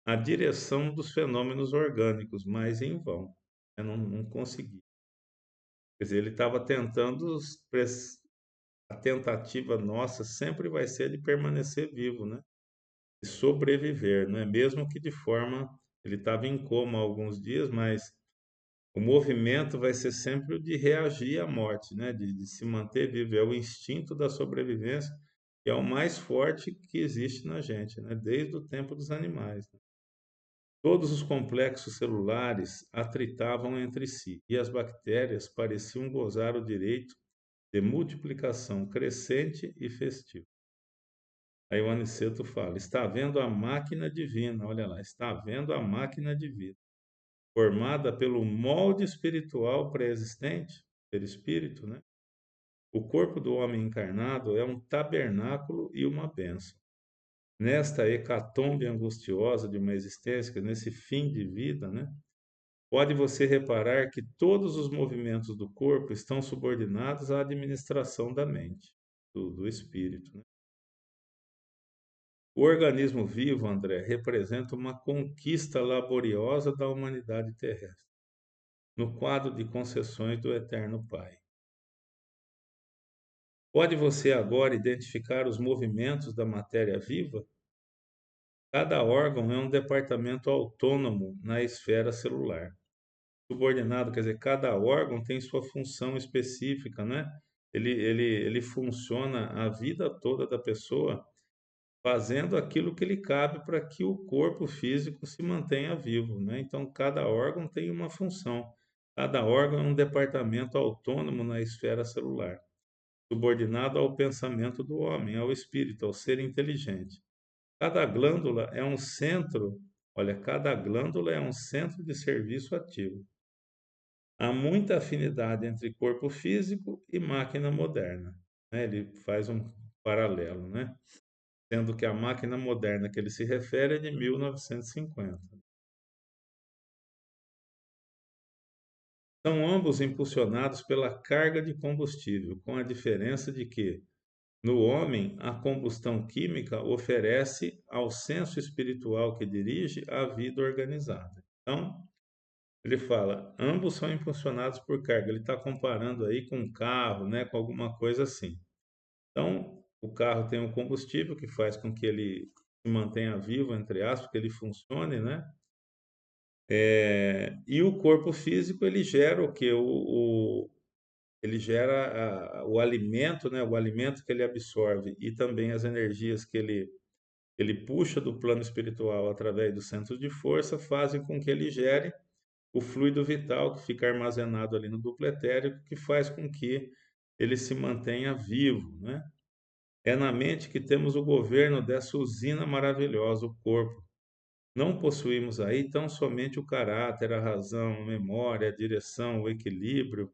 a direção dos fenômenos orgânicos, mas em vão. Eu não consegui. Quer dizer, ele estava tentando, a tentativa nossa sempre vai ser de permanecer vivo, né? De sobreviver, né? Mesmo que de forma, ele estava em coma há alguns dias, mas O movimento vai ser sempre o de reagir à morte, né? De se manter vivo. É o instinto da sobrevivência, que é o mais forte que existe na gente, né? Desde o tempo dos animais. Todos os complexos celulares atritavam entre si, e as bactérias pareciam gozar o direito de multiplicação crescente e festiva. Aí o Aniceto fala: está vendo a máquina divina, olha lá, está vendo a máquina divina, formada pelo molde espiritual pré-existente, perispírito, né? O corpo do homem encarnado é um tabernáculo e uma bênção. Nesta hecatombe angustiosa de uma existência, nesse fim de vida, né? Pode você reparar que todos os movimentos do corpo estão subordinados à administração da mente, do espírito, né? O organismo vivo, André, representa uma conquista laboriosa da humanidade terrestre, no quadro de concessões do Eterno Pai. Pode você agora identificar os movimentos da matéria viva? Cada órgão é um departamento autônomo na esfera celular. Subordinado, quer dizer, cada órgão tem sua função específica, né? Ele funciona a vida toda da pessoa fazendo aquilo que lhe cabe para que o corpo físico se mantenha vivo, né? Então, cada órgão tem uma função. Cada órgão é um departamento autônomo na esfera celular, subordinado ao pensamento do homem, ao espírito, ao ser inteligente. Cada glândula é um centro, olha, cada glândula é um centro de serviço ativo. Há muita afinidade entre corpo físico e máquina moderna, né? Ele faz um paralelo, né? Sendo que a máquina moderna que ele se refere é de 1950. São ambos impulsionados pela carga de combustível, com a diferença de que, no homem, a combustão química oferece ao senso espiritual que dirige a vida organizada. Então, ele fala, ambos são impulsionados por carga. Ele está comparando aí com um carro, né, com alguma coisa assim. Então, o carro tem um combustível que faz com que ele se mantenha vivo, entre aspas, que ele funcione, né? E o corpo físico ele gera o que? Ele gera o alimento, né? O alimento que ele absorve e também as energias que ele puxa do plano espiritual através do centro de força fazem com que ele gere o fluido vital que fica armazenado ali no duplo etérico, que faz com que ele se mantenha vivo, né? É na mente que temos o governo dessa usina maravilhosa, o corpo. Não possuímos aí tão somente o caráter, a razão, a memória, a direção, o equilíbrio,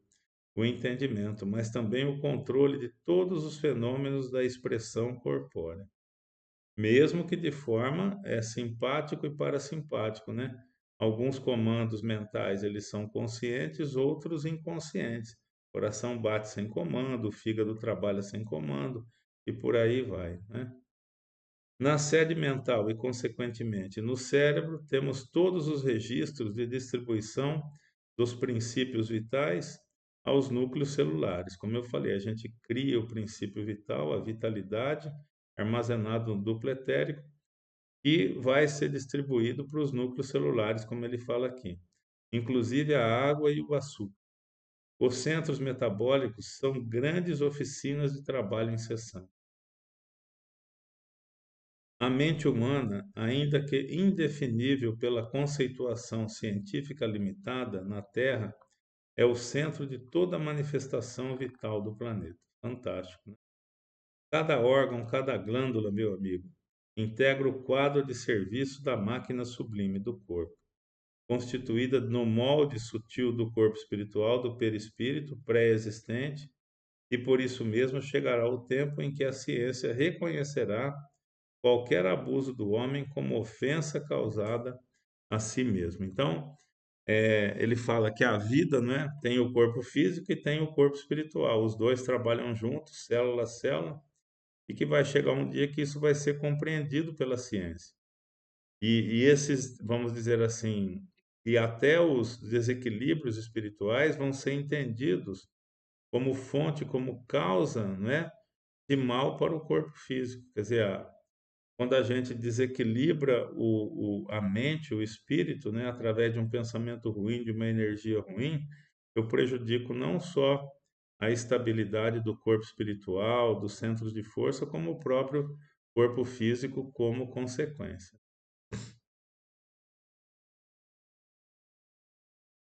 o entendimento, mas também o controle de todos os fenômenos da expressão corpórea, mesmo que de forma simpático e parasimpático, né? Alguns comandos mentais eles são conscientes, outros inconscientes. O coração bate sem comando, o fígado trabalha sem comando e por aí vai, né? Na sede mental e, consequentemente, no cérebro, temos todos os registros de distribuição dos princípios vitais aos núcleos celulares. Como eu falei, a gente cria o princípio vital, a vitalidade, armazenado no duplo etérico, e vai ser distribuído para os núcleos celulares, como ele fala aqui, inclusive a água e o açúcar. Os centros metabólicos são grandes oficinas de trabalho incessante. A mente humana, ainda que indefinível pela conceituação científica limitada na Terra, é o centro de toda a manifestação vital do planeta. Fantástico, né? Cada órgão, cada glândula, meu amigo, integra o quadro de serviço da máquina sublime do corpo, constituída no molde sutil do corpo espiritual, do perispírito pré-existente, e por isso mesmo chegará o tempo em que a ciência reconhecerá qualquer abuso do homem como ofensa causada a si mesmo. Então, ele fala que a vida, né, tem o corpo físico e tem o corpo espiritual. Os dois trabalham juntos, célula a célula, e que vai chegar um dia que isso vai ser compreendido pela ciência. E esses, vamos dizer assim, e até os desequilíbrios espirituais vão ser entendidos como fonte, como causa, né, de mal para o corpo físico. Quer dizer, quando a gente desequilibra a mente, o espírito, né, através de um pensamento ruim, de uma energia ruim, eu prejudico não só a estabilidade do corpo espiritual, dos centros de força, como o próprio corpo físico como consequência.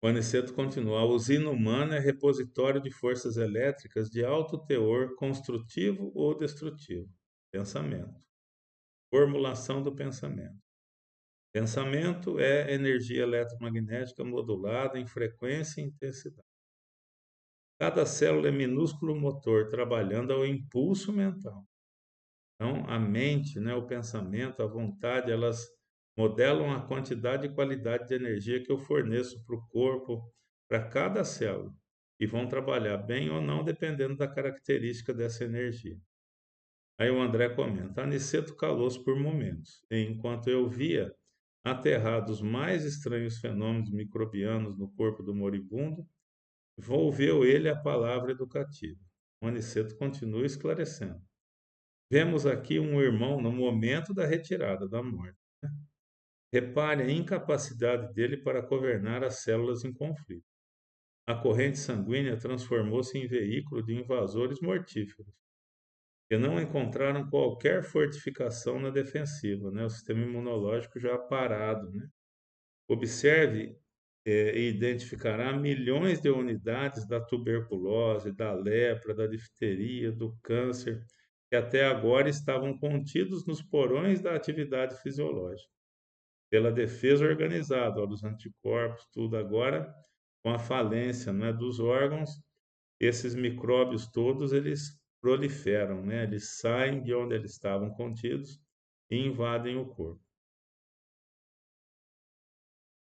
O Aniceto continua: a usina humana é repositório de forças elétricas de alto teor construtivo ou destrutivo. Pensamento. Formulação do pensamento. Pensamento é energia eletromagnética modulada em frequência e intensidade. Cada célula é minúsculo motor trabalhando ao impulso mental. Então, a mente, né, o pensamento, a vontade, elas modelam a quantidade e qualidade de energia que eu forneço para o corpo, para cada célula, e vão trabalhar bem ou não, dependendo da característica dessa energia. Aí o André comenta: Aniceto calou-se por momentos, e enquanto eu via aterrados mais estranhos fenômenos microbianos no corpo do moribundo, volveu ele a palavra educativa. O Aniceto continua esclarecendo. Vemos aqui um irmão no momento da retirada da morte. Repare a incapacidade dele para governar as células em conflito. A corrente sanguínea transformou-se em veículo de invasores mortíferos, que não encontraram qualquer fortificação na defensiva, né? O sistema imunológico já parado, né? Observe e identificará milhões de unidades da tuberculose, da lepra, da difteria, do câncer, que até agora estavam contidos nos porões da atividade fisiológica. Pela defesa organizada, ó, dos anticorpos, tudo agora, com a falência, né, dos órgãos, esses micróbios todos, eles proliferam, né? Eles saem de onde eles estavam contidos e invadem o corpo.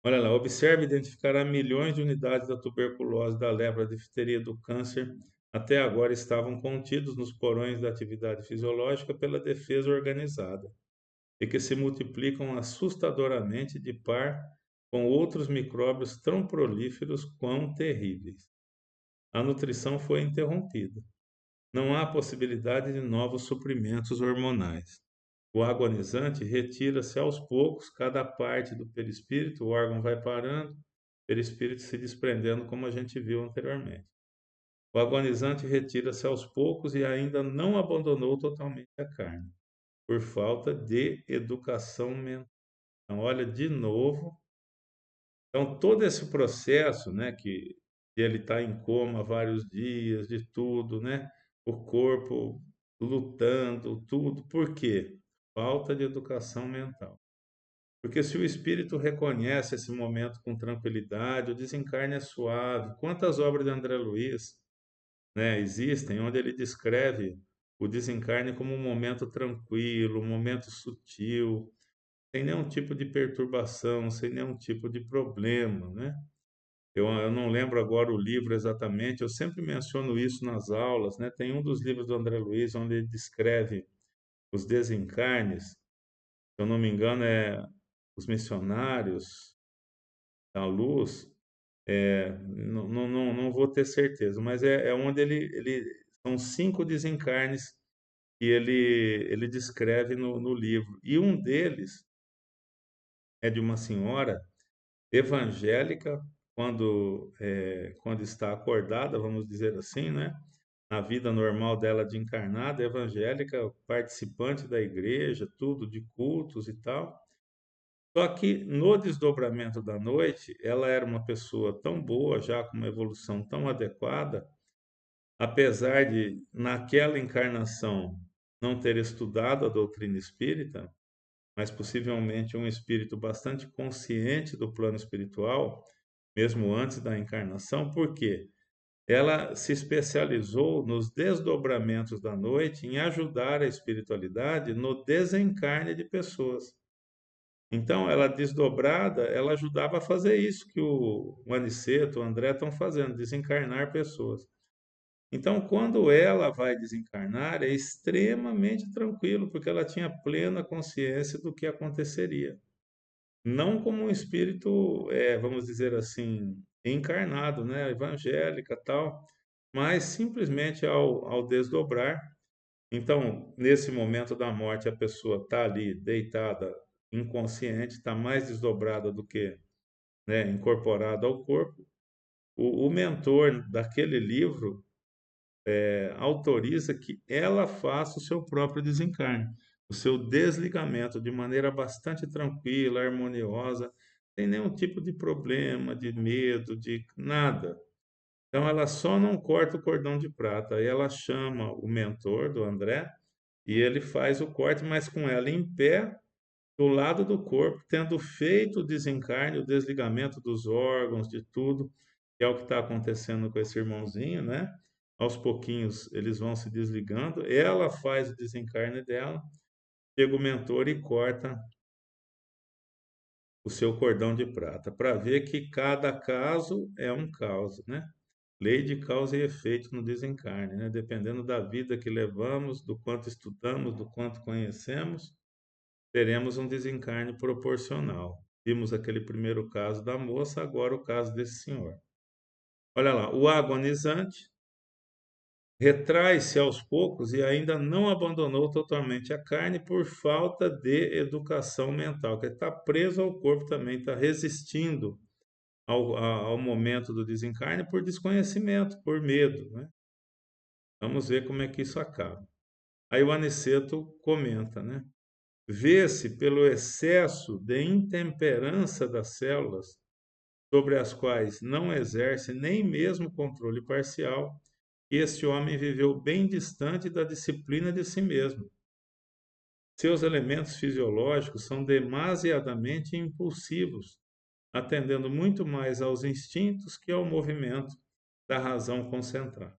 Olha lá, observe e identificará milhões de unidades da tuberculose, da lepra, da difteria, do câncer, até agora estavam contidos nos porões da atividade fisiológica pela defesa organizada, e que se multiplicam assustadoramente de par com outros micróbios tão prolíferos quão terríveis. A nutrição foi interrompida. Não há possibilidade de novos suprimentos hormonais. O agonizante retira-se aos poucos, cada parte do perispírito, o órgão vai parando, o perispírito se desprendendo, como a gente viu anteriormente. O agonizante retira-se aos poucos e ainda não abandonou totalmente a carne, por falta de educação mental. Então, olha de novo. Então, todo esse processo, né, que ele está em coma há vários dias, de tudo, né, o corpo lutando, tudo, por quê? Falta de educação mental. Porque se o espírito reconhece esse momento com tranquilidade, o desencarne é suave. Quantas obras de André Luiz, né, existem onde ele descreve o desencarne como um momento tranquilo, um momento sutil, sem nenhum tipo de perturbação, sem nenhum tipo de problema, né? Eu não lembro agora o livro exatamente, eu sempre menciono isso nas aulas, né? Tem um dos livros do André Luiz onde ele descreve os desencarnes, se eu não me engano é Os Missionários da Luz, não vou ter certeza, mas é onde são 5 desencarnes que ele descreve no livro, e um deles é de uma senhora evangélica, quando está acordada, vamos dizer assim, né? Na vida normal dela de encarnada, evangélica, participante da igreja, tudo, de cultos e tal. Só que no desdobramento da noite, ela era uma pessoa tão boa, já com uma evolução tão adequada, apesar de, naquela encarnação, não ter estudado a doutrina espírita, mas possivelmente um espírito bastante consciente do plano espiritual, mesmo antes da encarnação, porque ela se especializou nos desdobramentos da noite em ajudar a espiritualidade no desencarne de pessoas. Então, ela desdobrada, ela ajudava a fazer isso que o Aniceto, o André estão fazendo, desencarnar pessoas. Então, quando ela vai desencarnar, é extremamente tranquilo, porque ela tinha plena consciência do que aconteceria. Não como um espírito, vamos dizer assim, encarnado, né, evangélica tal, mas simplesmente ao desdobrar, Então, nesse momento da morte, a pessoa está ali deitada, inconsciente, está mais desdobrada do que, né, incorporada ao corpo. O mentor daquele livro autoriza que ela faça o seu próprio desencarne, o seu desligamento de maneira bastante tranquila, harmoniosa, sem nenhum tipo de problema, de medo, de nada. Então ela só não corta o cordão de prata, aí ela chama o mentor do André e ele faz o corte, mas com ela em pé, do lado do corpo, tendo feito o desencarne, o desligamento dos órgãos, de tudo, que é o que está acontecendo com esse irmãozinho, né? Aos pouquinhos eles vão se desligando, ela faz o desencarne dela, chega o mentor e corta o seu cordão de prata, para ver que cada caso é um caso, né? Lei de causa e efeito no desencarne, né? Dependendo da vida que levamos, do quanto estudamos, do quanto conhecemos, teremos um desencarne proporcional. Vimos aquele primeiro caso da moça, agora o caso desse senhor. Olha lá, o agonizante retrai-se aos poucos e ainda não abandonou totalmente a carne por falta de educação mental, que está preso ao corpo também, está resistindo ao momento do desencarne por desconhecimento, por medo, né? Vamos ver como é que isso acaba. Aí o Aniceto comenta, né? Vê-se pelo excesso de intemperança das células, sobre as quais não exerce nem mesmo controle parcial, que este homem viveu bem distante da disciplina de si mesmo. Seus elementos fisiológicos são demasiadamente impulsivos, atendendo muito mais aos instintos que ao movimento da razão concentrada.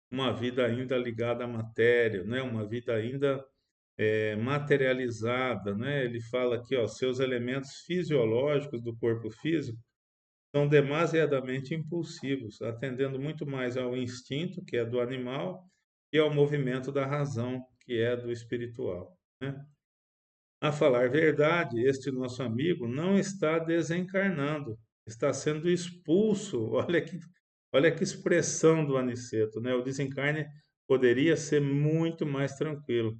Uma vida ainda ligada à matéria, né? Uma vida ainda materializada, né? Ele fala aqui, ó, seus elementos fisiológicos do corpo físico são demasiadamente impulsivos, atendendo muito mais ao instinto, que é do animal, e ao movimento da razão, que é do espiritual, né? A falar verdade, este nosso amigo não está desencarnando, está sendo expulso. Olha que expressão do Aniceto, né? O desencarne poderia ser muito mais tranquilo.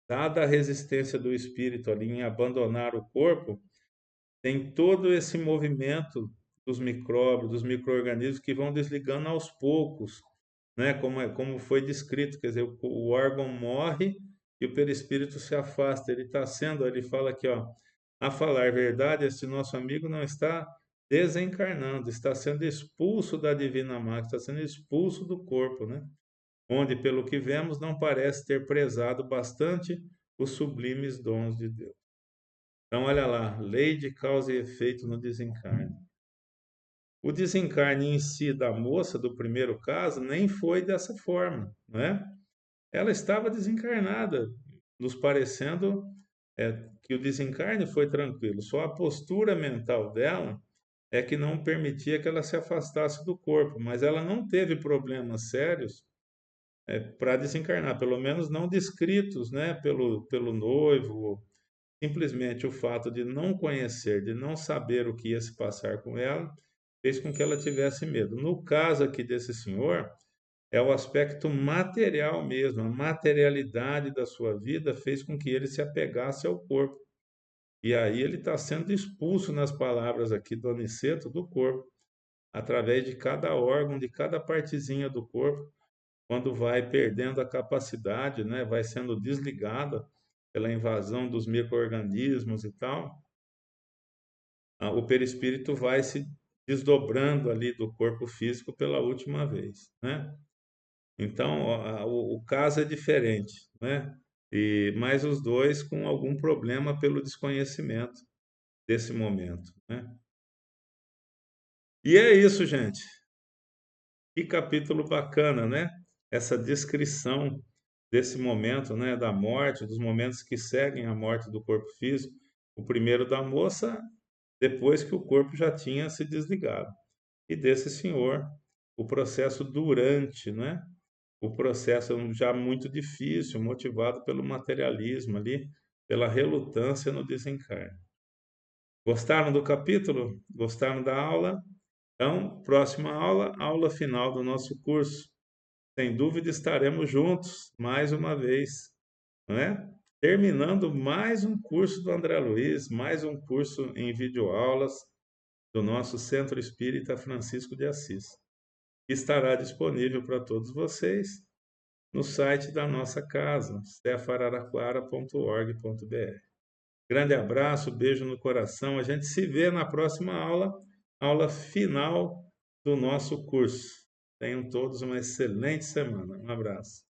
Dada a resistência do espírito ali em abandonar o corpo, tem todo esse movimento dos micróbios, dos micro-organismos que vão desligando aos poucos, né? Como foi descrito, quer dizer, o órgão morre e o perispírito se afasta. Ele está sendo, ele fala aqui, ó, a falar verdade, esse nosso amigo não está desencarnando, está sendo expulso da divina máquina, está sendo expulso do corpo, né? Onde, pelo que vemos, não parece ter prezado bastante os sublimes dons de Deus. Então, olha lá, lei de causa e efeito no desencarne. O desencarne em si da moça do primeiro caso nem foi dessa forma, não é? Ela estava desencarnada, nos parecendo que o desencarne foi tranquilo, só a postura mental dela é que não permitia que ela se afastasse do corpo, mas ela não teve problemas sérios para desencarnar, pelo menos não descritos, né, pelo noivo. Simplesmente o fato de não conhecer, de não saber o que ia se passar com ela, fez com que ela tivesse medo. No caso aqui desse senhor, é o aspecto material mesmo, a materialidade da sua vida fez com que ele se apegasse ao corpo. E aí ele está sendo expulso nas palavras aqui do Aniceto do corpo, através de cada órgão, de cada partezinha do corpo, quando vai perdendo a capacidade, né, vai sendo desligada pela invasão dos micro-organismos e tal, o perispírito vai se desdobrando ali do corpo físico pela última vez, né? Então, o caso é diferente, né? Mas os dois com algum problema pelo desconhecimento desse momento, né? E é isso, gente. Que capítulo bacana, né? Essa descrição desse momento, né, da morte, dos momentos que seguem a morte do corpo físico. O primeiro da moça, depois que o corpo já tinha se desligado. E desse senhor, o processo durante, né? O processo já muito difícil, motivado pelo materialismo ali, pela relutância no desencarne. Gostaram do capítulo? Gostaram da aula? Então, próxima aula, aula final do nosso curso. sem dúvida estaremos juntos mais uma vez, não é? Terminando mais um curso do André Luiz, mais um curso em videoaulas do nosso Centro Espírita Francisco de Assis. Estará disponível para todos vocês no site da nossa casa, cefararaquara.org.br. Grande abraço, beijo no coração. A gente se vê na próxima aula, aula final do nosso curso. Tenham todos uma excelente semana. Um abraço.